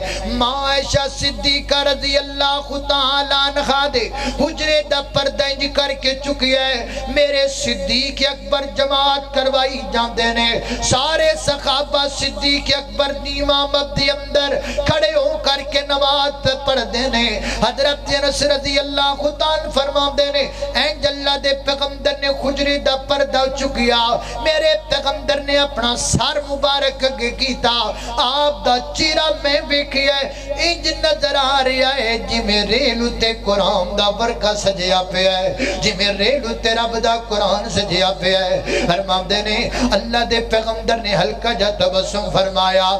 ماں عائشہ صدیقہ رضی اللہ تعالیٰ عنہا دے حجرے دا پردہ انج کر کے چکی ہے، میرے صدیق اکبر جماعت کروائی جاندے نے، سارے صحابہ صدیق اکبر امام دی اندر کھڑے ہو کر کے نماز پڑھ دینے۔ حضرت انس رضی اللہ تعالیٰ فرما دینے اینج اللہ دے پیغمبر نے خجری دا پردہ چکیا، میرے پیغمبر نے اپنا سر مبارک کیتا، آپ دا چیرہ میں بیکھیا ہے، انج نظر آ رہا ہے جی میں ریلو تے قرآن دا ورکہ سجیا پہ ہے، جی میں ریلو تے رب دا قرآن سجیا پہ ہے۔ فرما دینے اللہ دے پیغمبر نے ہلکا جا تبسم فرمایا،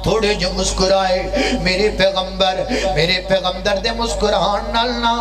تھوڑے جو مسکرائے، میرے پیغمبر دے مسکران نالنا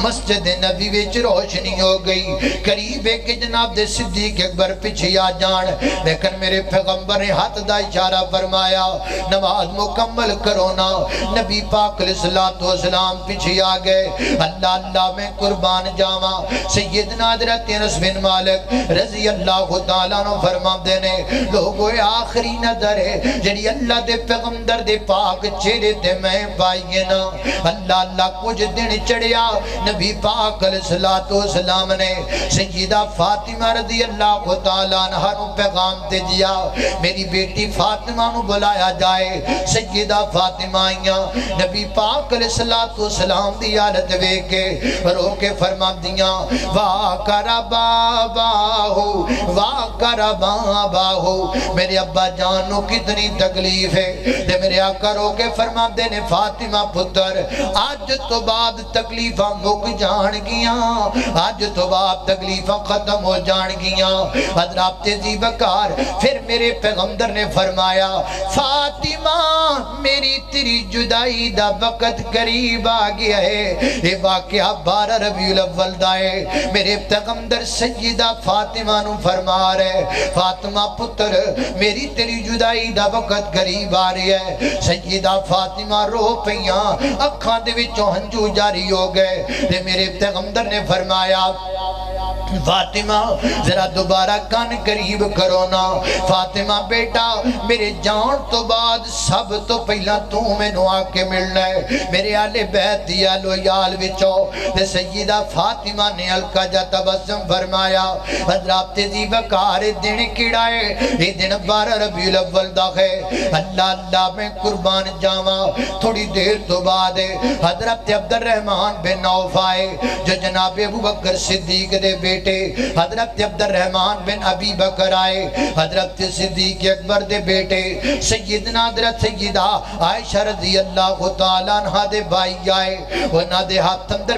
مسجد نبی وچ روشنی ہو گئی، قریب ہے کہ جناب دے صدیق اکبر پیچھے آ جان، لیکن میرے پیغمبر نے ہاتھ دا اشارہ فرمایا نماز مکمل کرو نا۔ نبی پاک علیہ السلام پیچھے آ گئے۔ اللہ اللہ میں قربان جاواں، سیدنا حضرت انس بن مالک رضی اللہ تعالیٰ عنہ فرما دینے لوگوں آخری نظر ہے جنہی اللہ دے پیغمبر دے پاک چہرے تے میں پائیے نا اللہ اللہ کچھ دن چڑھیا نبی پاک علیہ السلام نے سیدہ فاطمہ رضی اللہ تعالیٰ عنہ نو پیغام تے دیا میری بیٹی فاطمہ نو بلایا جائے سیدہ فاطمہ آئیاں نبی پاک علیہ السلام دی حالت وے کے رو کے فرما دیاں واہ کرا بابا ہو واہ کرا بابا ہو میرے ابا جانو کتنی تکلیف ہے دے میرے آقا رو کے فرما دینے فاطمہ پتر آج تو بعد تکلیفاں مک جان گیاں آج تو بعد تکلیفاں ختم ہو جان گیاں حضرات تیزی بکار پھر میرے پیغمبر نے فرمایا فاطمہ میری تیری جدائی دا وقت قریب آ گیا ہے یہ واقعہ 12 ربیع الاول دائے میرے پیغمبر سیدہ فاطمہ نو فرما رہے فاطمہ پتر میری تیری جدائی دا وقت قریب آ رہی ہے سیدہ فاطمہ رو پیاں اکھاں دے وچوں ہنجو جاری ہو گئے تے میرے پیغمبر نے فرمایا فاطمہ ذرا دوبارہ کان قریب کرو نا فاطمہ بیٹا میرے جان تو بعد سب تو پہلا تو میں نو آکے ملنا ہے میرے آلے بیت دیا لو یال وچو تے سیدہ فاطمہ نے ہلکا جا تبسم فرمایا حضرات تیزی وقار دن کڑائے یہ دن 12 ربیع الاول دا ہے اللہ اللہ میں قربان جاواں تھوڑی دیر تو بعد حضرت عبد الرحمن بن عوف آئے جو جناب ابو بکر صدیق دے بیٹے حضرت عبد الرحمن بن ابی بکر آئے حضرت صدیق اکبر دے بیٹے سیدنا حضرت سیدہ عائشہ رضی اللہ تعالیٰ عنہ دے بھائی آئے انہاں دے ہاتھ اندر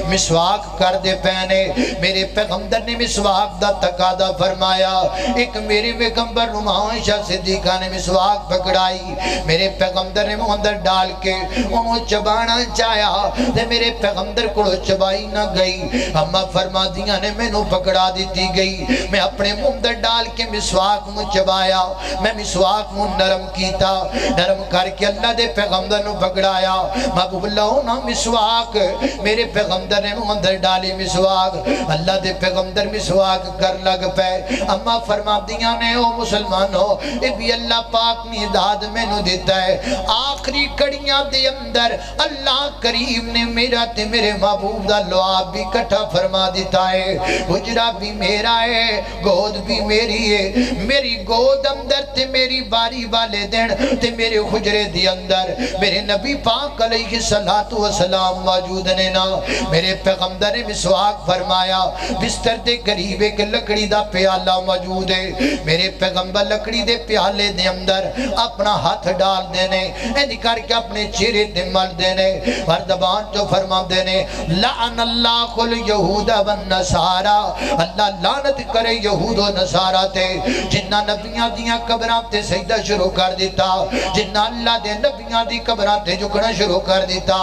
مسواک کر دے پہنے میرے پیغمبر نے مسواک دا تقاضا فرمایا ایک میرے پیغمبر عائشہ صدیقہ نے مسواک پکڑائی میرے پیغمبر نے منہ اندر ڈال کے انہوں چبانا چاہیا تے میرے پیغمبر کو چبائی نہ گئی اما فرما دیا نے میں نو پکڑا دیتی گئی میں اپنے منہ اندر ڈال کے مسواک مو چبایا میں مسواک مو نرم کیتا نرم کر کے اللہ دے پیغمبر نو پکڑایا محبوب اللہ نا مسواک میرے پیغمبر نے منہ اندر ڈالی مسواک اللہ دے پیغمبر مسواک کر لگ پے اما فرما دیا نے او مسلمان ہو اے بھی اللہ پاک نے داد میں نو دیتا ہے آخری کڑیاں دے اندر اللہ کریم نے میرا تے میرے محبوب دا لعاب بھی کٹھا فرما دیتا ہے حجرہ بھی میرا ہے گود بھی میری ہے میری گود اندر تے میری باری والے دن تے میرے حجرے دی اندر میرے نبی پاک علیہ السلام موجود نے نا میرے پیغمبر نے مسواک فرمایا بستر دے قریب ایک لکڑی دا پیالہ موجود ہے میرے پیغمبر لکڑی دے پیالے دے اندر اپنا ہاتھ ڈال دینے ایدی کر کے اپنے چہرے دے مل دینے ہر زبان جو فرما دینے لعن اللہ الیہود والنصارى اللہ لعنت کرے یہود و نصارہ تے جنہ نبیاں دیاں قبراں تے سجدہ شروع کر دیتا جنہ اللہ دے نبیاں دی قبراں تے جھکنا شروع کر دیتا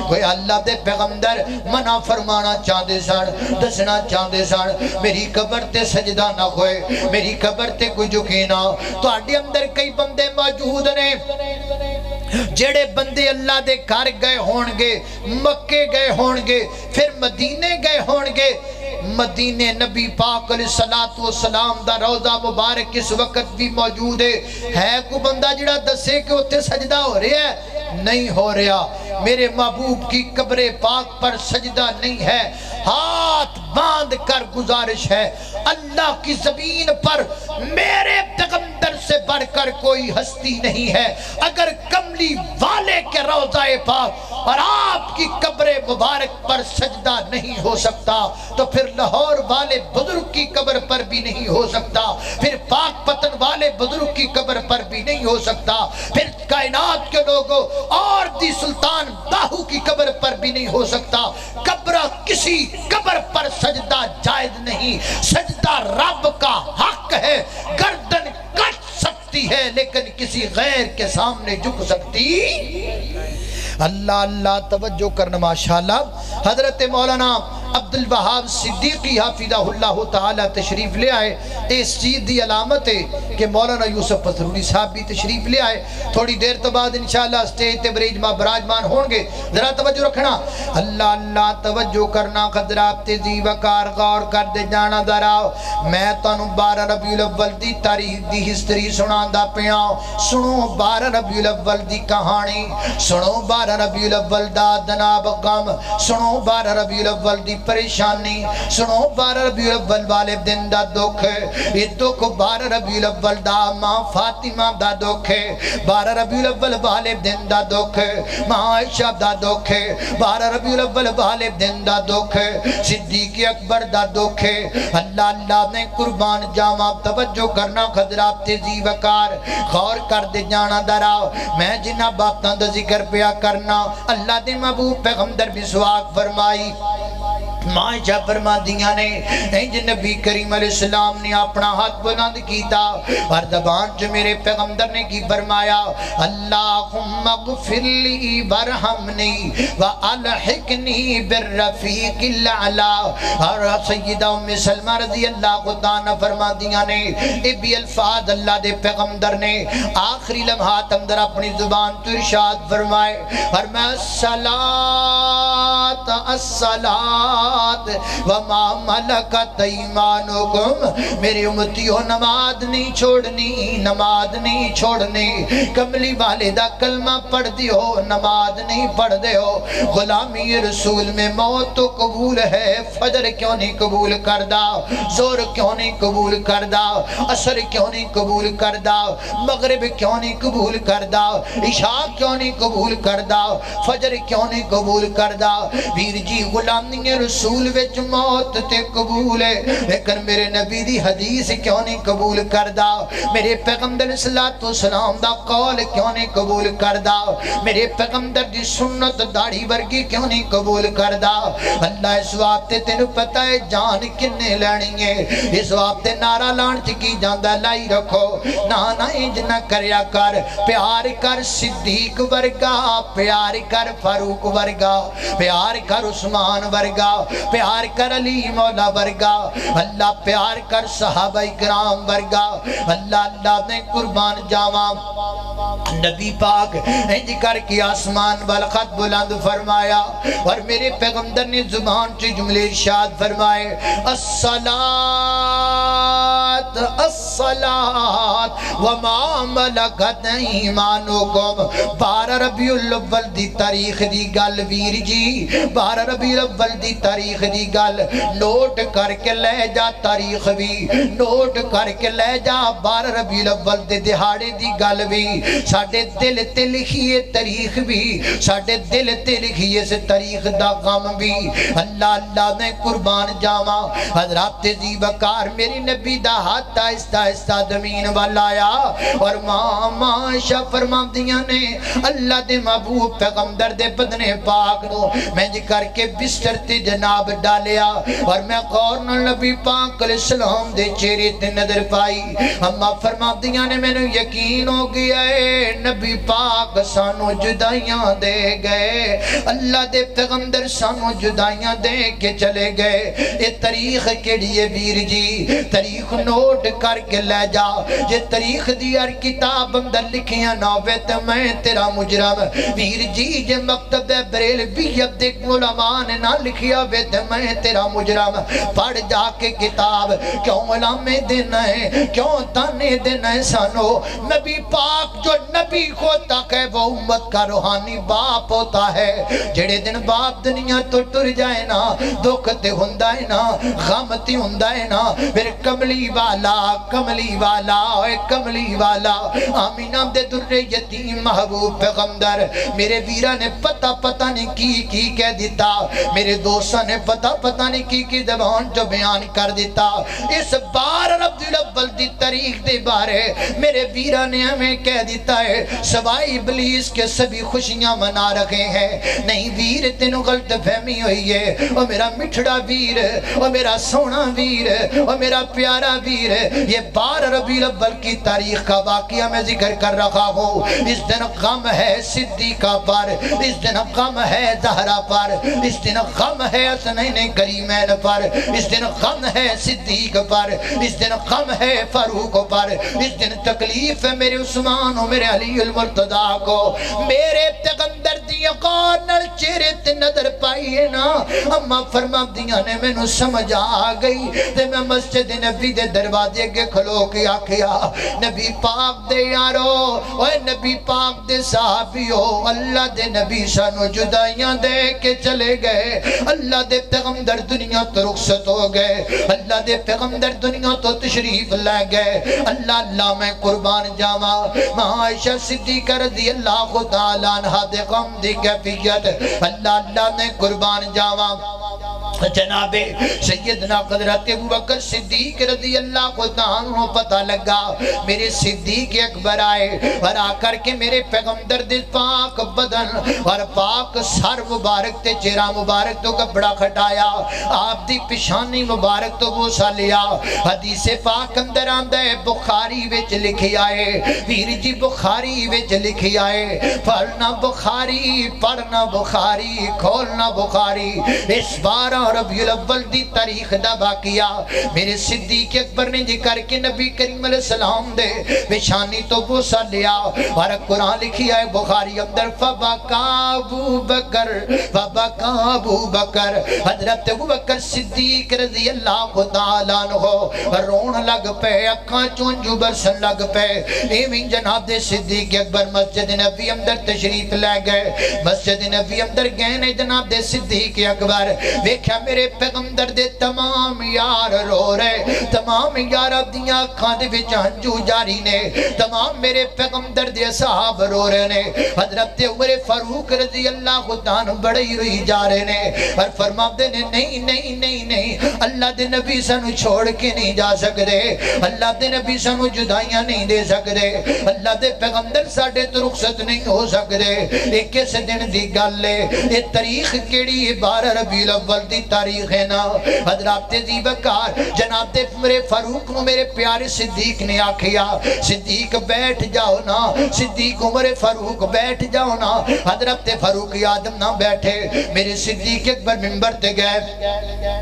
کوئی اللہ دے پیغمبر منع فرمانا چاہدے سن دسنا چاہدے سن میری قبر تے سجدہ نہ ہوئے میری قبر تے کوئی جھکے نہ تو آڈے اندر کئی بندے موجود نے جڑے بندے اللہ دے گھر گئے ہونگے مکے گئے ہونگے پھر مدینے گئے ہونگے مدینے نبی پاک علیہ السلام دا روضہ مبارک اس وقت بھی موجود ہے کو بندہ جڑا دسے کہ اتنے سجدہ ہو رہا ہے نہیں ہو رہا میرے محبوب کی قبر پاک پر سجدہ نہیں ہے ہاتھ باندھ کر گزارش ہے اللہ کی زمین پر میرے پیغمبر سے بڑھ کر کوئی ہستی نہیں ہے اگر کملی والے کے روضہ پاک اور آپ کی قبر مبارک پر سجدہ نہیں ہو سکتا تو پھر لاہور والے بزرگ کی قبر پر بھی نہیں ہو سکتا پھر پاک پتن والے بزرگ کی قبر پر بھی نہیں ہو سکتا پھر کائنات کے لوگوں اور دی سلطان باہو کی قبر پر بھی نہیں ہو سکتا قبرہ کسی قبر پر سجدہ جائز نہیں سجدہ رب کا حق ہے گردن کٹ سکتی ہے لیکن کسی غیر کے سامنے جھک سکتی اللہ اللہ توجہ کرنا ماشاءاللہ حضرت مولانا عبد الوہاب صدیقی حافظہ اللہ تعالی تشریف لے آئے. اس چیز دی علامت ہے کہ مولانا یوسف پتھروری صاحب بھی تشریف لے آئے. تھوڑی دیر تو بعد انشاءاللہ سٹیج تے براجمان ہون گے. ذرا توجہ رکھنا, اللہ اللہ توجہ کرنا, خضرات تیزی وقار غور کر دے جانا. ذرا میں تانوں 12 ربیع الاول دی تاریخ دی ہسٹری سناندا پیا. سنو 12 ربیع الاول دی کہانی, سنو 12 ربیع الاول دا جناب غم, سنو 12 ربیع الاول دی پریشانی, سنو 12 ربیع الاول والے دن دا دکھ. یہ دکھ 12 ربیع الاول دا ماں فاطمہ دا دکھ, 12 ربیع الاول والے دن دا دکھ ماں عائشہ دا دکھ, 12 ربیع الاول والے دن دا دکھ صدیق اکبر دا دکھ. اللہ اللہ نے قربان جاواں, توجہ کرنا خضرات تیزی وقار غور کر دے جانا. درا میں جنہ باتاں دا ذکر پیا کرنا, اللہ دے محبوب پیغمبر بھی سواق فرمائی. مائشہ فرما دیا نے انج نبی کریم علیہ السلام نے اپنا ہاتھ بلند کیتا اور زبان جو میرے پیغمبر نے کی فرمایا, اللہم اغفر لی ورحمنی والحقنی بالرفیق الاعلی. اور سیدہ ام سلمہ رضی اللہ عنہا فرما دیا نے اے بھی الفاظ اللہ دے پیغمبر نے آخری لمحات اندر اپنی زبان تو ارشاد فرمائے. فرمایا الصلاۃ وما ملکت ایمانکم, میری امتیوں نماز نہیں چھوڑنی, نماز نہیں چھوڑنی. کملی والے دا کلمہ پڑھ دیو, نماز نہیں پڑھ دیو. غلامی رسول میں موت تو قبول ہے, فجر کیوں نہیں قبول کردہ, زور کیوں نہیں قبول کردہ, عصر کیوں نہیں قبول کردہ, مغرب کیوں نہیں قبول کردہ, عشاء کیوں نہیں قبول کردہ, فجر کیوں نہیں قبول کردہ. ویر جی غلامی رسول وچ موت تے قبول ہے, لیکن میرے نبی دی حدیث کیوں نہیں قبول کردہ, میرے پیغمبر صلی اللہ علیہ وسلم دا قول کیوں نہیں قبول کردہ, میرے پیغمبر دی سنت داڑھی ورگی کیوں نہیں قبول کردہ. اللہ اس واسطے تینوں پتہ ہے جان کنے لینی ہے, اس واسطے نعرہ لان چکی جاندہ لائی رکھو. نانا انج نہ کریا کر, پیار کر صدیق ورگا, پیار کر فاروق ورگا, پیار کر عثمان ورگا, پیار کر علی مولا ورگا, اللہ پیار کر صحابہ کرام ورگا. اللہ اللہ نے قربان جاواں نبی پاک انج کر کے آسمان والخط بلند فرمایا اور میرے پیغمبر نے زبان سے جملے ارشاد فرمائے, الصلاۃ وما ملکت ایمانکم. 12 ربیع الاول دی تاریخ دی گل ویر جی, 12 ربیع الاول دی تاریخ دی گل نوٹ کر کے لے جا, تاریخ بھی نوٹ کر کے لے جا. 12 ربیع الاول دے دہاڑے دی گل بھی ساڑھے دل تے لکھیے, تاریخ بھی ساڑھے دل تے لکھیے سے تاریخ دا غم بھی. اللہ اللہ نے قربان جاواں حضرات تیزی وقار میری نبی دا ہاتھ آہستہ آہستہ زمین والا آیا اور ماں عائشہ فرما دیا نے اللہ دے محبوب پیغمبر دے بدن پاک نو میں جی کر کے بستر تے جناب ڈالیا اور میں غور نہ نبی پاک علیہ السلام دے چہرے تے نظر پائی. اماں فرما دیا نے میں نے یقین ہو گیا ہے نبی پاک سانو جدائیاں دے گئے, اللہ دے پیغمبر سانو جدائیاں دے کے چلے گئے. یہ تاریخ کیڑی ہے ویر جی, تاریخ نوٹ کر کے لے جا. یہ تاریخ دی ہر کتاب اندر لکھیاں ناوے تے میں تیرا مجرم. ویر جی جے مکتب بریلویت دے علماء نے نہ لکھیا وے تے میں تیرا مجرم. پڑھ جا کے کتاب, کیوں علامے دینا ہے, کیوں تانے دینا ہے سانو. نبی پاک جو نبی ہوتا ہے وہ امت کا روحانی باپ ہوتا ہے. جڑے دن باپ دنیا تو ٹر جائے نا, دکھ تے ہوندا ہے نا, غم تے ہوندا ہے نا, پھر کملی والا کملی والا اے کملی والا آمینہ دے در یتیم محبوب پیغمبر میرے ویرہ نے پتہ نہیں کی کہہ دیتا, میرے دوستہ نے پتہ نہیں کی زبان جو بیان کر دیتا. اس 12 ربیع الاول دی تاریخ دے بارے میرے ویرہ نے ہمیں کہہ دیتا ہے سوائے ابلیس کے سبھی خوشیاں منا رکھے ہیں. نہیں ویر تینوں غلط فہمی ہوئی ہے, او میرا مٹھڑا ویر, او میرا سونا ویر, او میرا پیارا ویر. یہ 12 ربیع الاول کی تاریخ کا واقعہ میں ذکر کر رہا ہوں. اس دن غم ہے صدیقہ پر, اس دن غم ہے زہرا پر, اس دن غم ہے حسنین کریمین پر، اس دن غم ہے صدیق پر، اس دن غم ہے فاروق پر، اس دن تکلیف ہے میرے عثمان و میرے علی المرتضی کو۔ میرے پیغمبر دی قانل چہرے تے نظر پائیے نا، اما فرما دیاں نے میں نو سمجھ آ گئی تے میں مسجد نبی دے دروازے کے کھلو کے آکھیا نبی پاک دے یارو، اوے نبی پاک دے صحابیو، اللہ دے نبی سانو جدائیاں دے کے چلے گئے، اللہ دے پیغمبر دنیا تو رخصت ہو گئے، اللہ دے پیغمبر دنیا تو تشریف لے گئے، اللہ میں قربان جاواں، عائشہ صدیقہ رضی اللہ تعالیٰ عنہ دے غم دی کیفیت، اللہ میں قربان جاواں۔ جناب سیدنا حضرت ابوبکر صدیق رضی اللہ عنہ پتہ لگا میرے صدیق اکبر آئے اور آ کر کے میرے پیغمبر دے پاک بدن اور پاک سر مبارک تے چہرہ مبارک تو کپڑا کھٹایا، آپ دی پیشانی مبارک تو بوسا لیا۔ حدیث پاک اندر آندہ ہے بخاری وچ لکھی آئے، ویر جی بخاری وچ لکھی آئے، پڑھنا بخاری پڑھنا بخاری کھولنا بخاری، اس بارہ ربیع الاول دی تاریخ دا باقیہ میرے صدیق اکبر نے ذکر کے نبی کریم علیہ السلام دے پیشانی تو بوسا لیا، اور قرآن لکھی ہے بخاری اندر فبکا ابو بکر فبکا ابو بکر، حضرت ابو بکر صدیق رضی اللہ تعالیٰ عنہ رون لگ پے، اکھاں چونجو برسن لگ پے۔ ایمین جناب دے صدیق اکبر مسجد نبی اندر تشریف لے گئے، مسجد نبی اندر گئے نے جناب دے صدیق اکبر، ویکھا میرے پیغمبر دے تمام یار رو رہے، تمام یار دیاں اکھاں دے وچ ہنجو جاری نے، تمام میرے پیغمبر دے صحاب رو رہے نے، حضرت عمر فاروق رضی اللہ عنہ بڑے ہی روئی جا رہے نے، اور فرما دے نے نہیں نہیں نہیں نہیں، اللہ دے نبی سانو چھوڑ کے نہیں جا سکتے، اللہ دے نبی سانو جدائیاں نہیں دے سکتے، اللہ دے پیغمبر ساڑھے تو رخصت نہیں ہو سکتے۔ ایک اس دن دی گل لے، یہ تاریخ کیڑی 12 ربیع الاول دی تاریخ ہے نا، حضرات زیبکار جناب دے عمر فاروق نو میرے پیارے صدیق نے آکھیا صدیق بیٹھ جاؤ نا، صدیق عمر فاروق بیٹھ جاؤ نا، حضرت فاروق آدم نہ بیٹھے، میرے صدیق اکبر منبر تے گئے،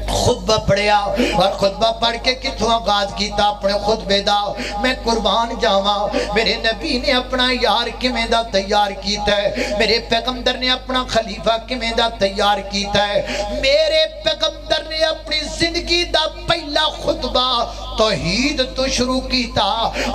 خطبہ پڑھیا، اور خطبہ پڑھ کے کتوں آغاز کیتا اپنے خطبے دا، میں قربان جاواں میرے نبی نے اپنا یار کمیں دا تیار کیتا ہے، میرے پیغمبر نے اپنا خلیفہ کمیں دا تیار کیتا ہے، میرے پیغمبر نے اپنی زندگی دا پہلا خطبہ توحید تو شروع کیتا،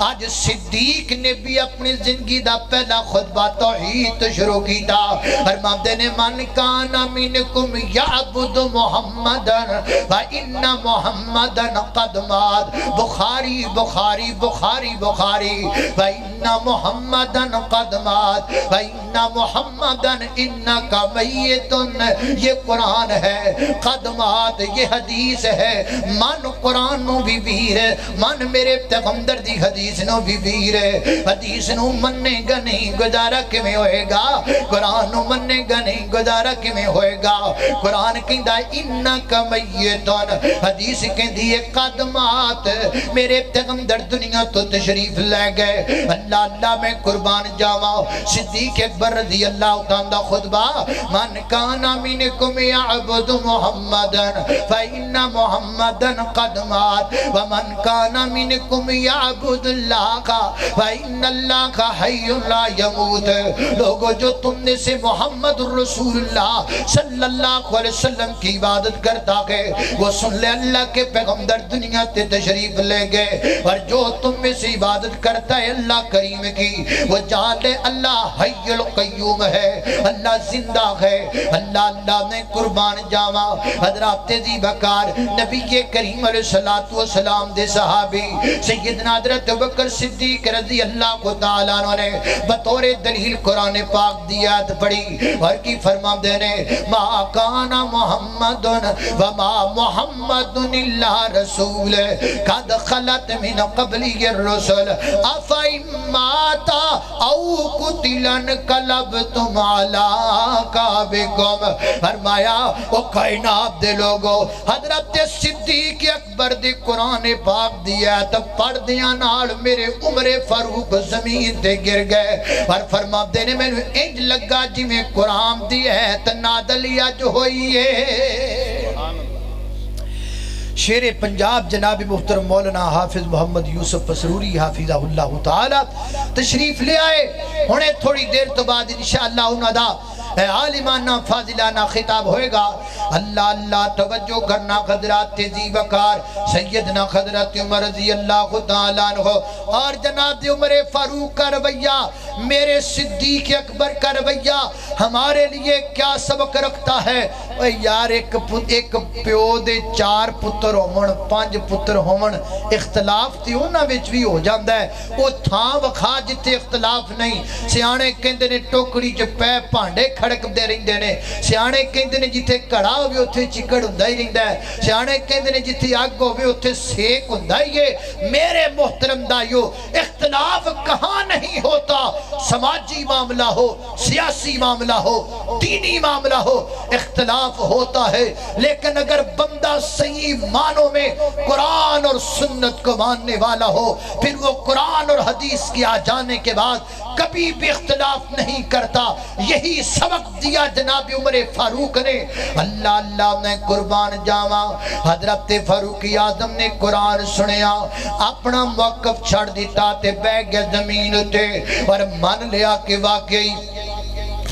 آج صدیق نے بھی اپنی زندگی دا پہلا خطبہ توحید تو شروع کیتا، فرماتے نے من کان منکم یعبد محمدن وَإِنَّ محمدن قد مات، بخاری بخاری بخاری بخاری، وَإِنَّ محمدن قد مات وَإِنَّ محمدن انکا میتن، یہ قرآن ہے، قد مات یہ حدیث ہے، من قرآن نو بھی ویر ہے، من میرے پیغمبر دی حدیث نو بھی ویر ہے، حدیث نو مننے گا نہیں گزارا کمیں ہوئے گا، قرآن نو مننے گا نہیں گزارا کمیں ہوئے گا، قرآن کہندہ انکا میتن، حدیث کہندی ہے قد مات، میرے پیغمبر دنیا تو تشریف لے گئے، اللہ میں قربان جاواں، صدیق اکبر رضی اللہ تعالیٰ خطبہ من کانا منکم یعبد محمدن فإن محمدن قد مات ومن کانا منکم یعبد اللہ فإن اللہ حی لا یموت، لوگوں جو تم نے سے محمد رسول اللہ صلی اللہ علیہ وسلم کی عبادت کرتا ہے وہ سن لے اللہ کے پیغمبر دنیا تے تشریف لے گئے، اور جو تم میں سے عبادت کرتا ہے اللہ کریم کی وہ جان لے اللہ حی القیوم ہے، اللہ زندہ ہے، اللہ میں قربان جاواں۔ حضرات زیبکار نبی کریم علیہ السلام دے صحابی سیدنا حضرت ابوبکر صدیق رضی اللہ تعالیٰ عنہ نے بطور دلیل قرآن پاک دی آیت پڑھی اور کی فرما دینے ما کانا محمد وما محمد اللہ رسول قد خلت من قبلی الرسل افائی ماتا او قتلن قلبتم علا کعبکم، فرمایا وہ کائنات دے لوگو حضرت صدیق اکبر دی قرآن پاک دیا تب پڑھ دیا نال میرے عمر فاروق زمین تے گر گئے، اور فرما دینے میں انج لگا جی میں قرآن دی ہے تنادلیہ جو ہوئی ہے شیر پنجاب جناب محترم مولانا حافظ محمد یوسف پسروری حافظہ اللہ تعالی تشریف لے آئے ہونے تھوڑی دیر تو بعد انشاءاللہ انہوں دا عالمانہ فاضلانہ خطاب ہوئے گا اللہ اللہ توجہ کرنا حضرات تیزی وقار سیدنا حضرت عمر رضی اللہ تعالیٰ عنہ اور جناب عمر فاروق کا رویہ میرے صدیق اکبر کا رویہ ہمارے لیے کیا سبق رکھتا ہے یار ایک پیو دے 4 پتر ہومن 5 پتر ہومن اختلاف تی انہاں وچ بھی ہو جاندا ہے وہ تھاں وکھا جتے اختلاف نہیں سیانے کہندے نے ٹوکری چ پے بھانڈے کھڑک دے رہندے نے سیانے کہندے نے جتھے کڑا ہوے اوتھے چکڑ ہوندا ہی رہندا ہے سیانے کہندے نے جتھے اگ ہوے اوتھے سیک ہوندا ہی ہے میرے محترم دائیو اختلاف کہاں نہیں ہوتا سماجی معاملہ ہو سیاسی معاملہ ہو دینی معاملہ ہو اختلاف ہوتا ہے لیکن اگر بندہ صحیح معنوں میں قرآن اور سنت کو ماننے والا ہو پھر وہ قرآن اور حدیث کی آ جانے کے بعد کبھی بھی اختلاف نہیں کرتا یہی سبق دیا جناب عمر فاروق نے اللہ اللہ میں قربان جاواں حضرت فاروق اعظم نے قرآن سنیا اپنا موقف چھڑ دیتا تے بہ گیا زمین تے اور مان لیا کہ واقعی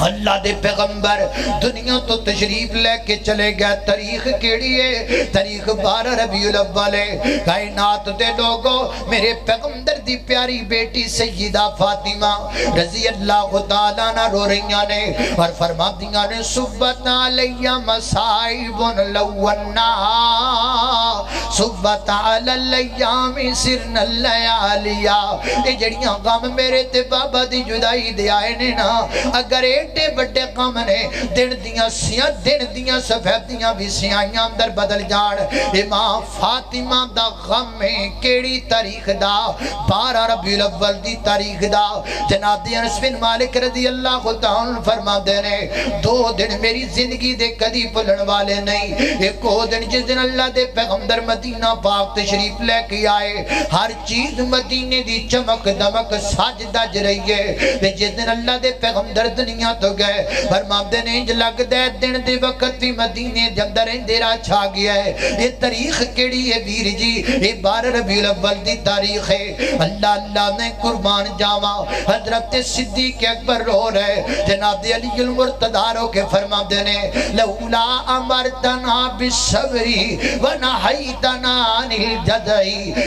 اللہ دے پیغمبر دنیا تو تشریف لے کے چلے گئے تاریخ کیڑی ہے تاریخ 12 ربیع الاول ہے کائنات دے لوگوں میرے پیغمبر دی پیاری بیٹی سیدہ فاطمہ رضی اللہ تعالیٰ عنہ رو رہیاں نے اور فرما دیاں نے صبت علیہ مصائب لونا صبت علی الیام سرن اللیالیا اے جڑیاں غم میرے تے بابا دی جدائی دے آئے نے نا اگر ایڈے بڑے غم نے دن دیاں سفیدیاں بھی سیاہیاں اندر بدل جان امام فاطمہ دا غم میں کیڑی تاریخ دا 12 ربیع الاول دی تاریخ دا جناب انس بن مالک رضی اللہ تعالیٰ فرما دینے 2 دن میری زندگی دے کدی بھولن والے نہیں ایک وہ دن جس دن اللہ دے پیغمبر مدینہ پاک تشریف لے کے آئے ہر چیز مدینے دی چمک دمک ساج دج رہی ہے جس دن اللہ دے پیغمبر دنیا تو گئے فرماندے نے انج لگ دے دن دے وقت بھی مدینے دے اندر اندھیرا چھا گیا ہے یہ تاریخ کیڑی ہے ویر جی یہ 12 ربیع الاول دی تاریخ ہے اللہ اللہ نے قربان جاواں حضرت صدیق اکبر رو رہے جناب علی المرتضی رو کے فرماندے نے لولا امرتنا بالصبر ونہیتنا عن الجزع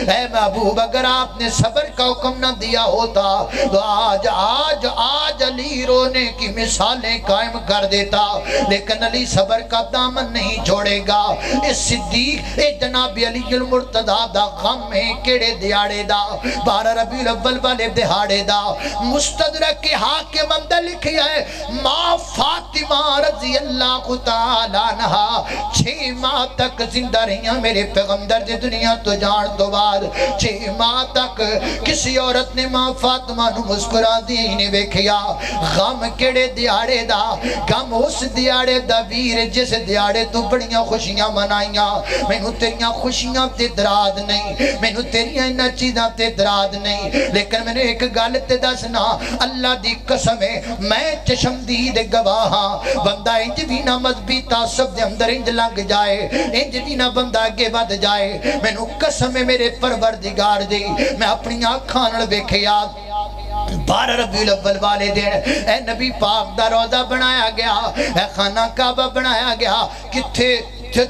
اے محبوب اگر آپ نے صبر کا حکم نہ دیا ہوتا تو آج علی رونے کی مثالیں قائم کر دیتا لیکن علی صبر کا دامن نہیں چھوڑے گا اس صدیق اے جناب علی المرتضی دا غم ہے کیڑے دیاڑے دا 12 ربیع الاول والے دہاڑے دا مستدرک کے حاکم اندر لکھیا ہے ماں فاطمہ رضی اللہ تعالیٰ عنہ 6 ماہ تک زندہ رہیاں میرے پیغمبر دی دنیا تو جان تو بعد 6 ماہ تک کسی عورت نے ماں فاطمہ نو مسکرا دی ہی نہیں ویکھیا غم کیڑے دیاڑے دا غم اس دیاڑے دا ویر جس دیاڑے تو بڑیاں خوشیاں منائیاں میں نو تیریاں خوشیاں تے دراد نہیں میں نو تیریاں انہ چیزاں تے دراد نہیں لیکن میں نے ایک گالت دسنا اللہ دی قسم ہے میں چشمدید گواہاں بندہ انج بھی نہ مذہبی تعصب دے اندر انج لنگ جائے انج بھی نہ بندہ آگے بڑھ جائے میں نو قسم ہے میرے پروردگار دی میں اپنی آنکھاں نال ویکھیا 12 ربیع الاول والے دن اے نبی پاک دا روضہ بنایا گیا اے خانہ کعبہ بنایا گیا کتھے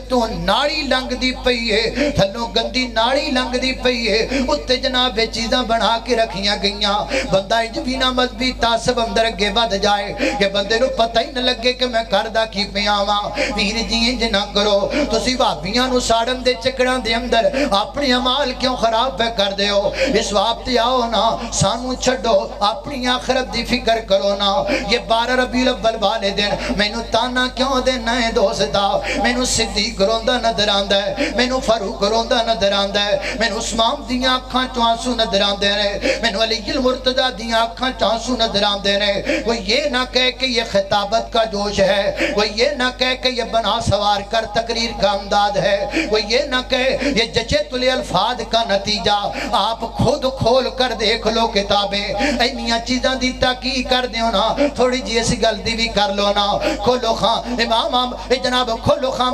تو ناڑی لنگ دی پئی ہے تھلوں گندی ناڑی لنگ دی پئی ہے اتے جناب چیزاں بنا کے رکھیاں گئیاں بندہ انج بھی نہ مذہبی تعصب اندر اگے بڑھ جائے کہ بندے نو پتہ ہی نہ لگے کہ میں کردہ کی پیاواں ویر جی انج نہ کرو تسی بھابیاں نو ساڑن دے چکڑاں دے اندر اپنی عمال کیوں خراب پہ کر دے ہو اس وقت آؤ نا سانو چھڑو اپنی آخرت دی فکر کرو نا یہ 12 ربیع الاول والے دن میں نو تانا کیوں دے نئے دوستا میں نو صدیق روندہ نظر آندہ ہے میں نو فاروق روندہ نظر آندہ ہے میں نو عثمان دیاں اکھاں چوانسو نظر آندے رہے میں نو علی المرتضی دیاں اکھاں چوانسو نظر آندے رہے وہ یہ نہ کہے کہ یہ خطابت کا جوش ہے وہ یہ نہ کہے کہ یہ بنا سوار کر تقریر کا امداد ہے وہ یہ نہ کہے یہ جچے تلے الفاظ کا نتیجہ آپ خود کھول کر دیکھ لو کتابیں اینیاں چیزاں دی تحقیق کر دیو نا تھوڑی جی ایسی گلتی بھی کر لو نا کھولو خان امام جناب کھولو خان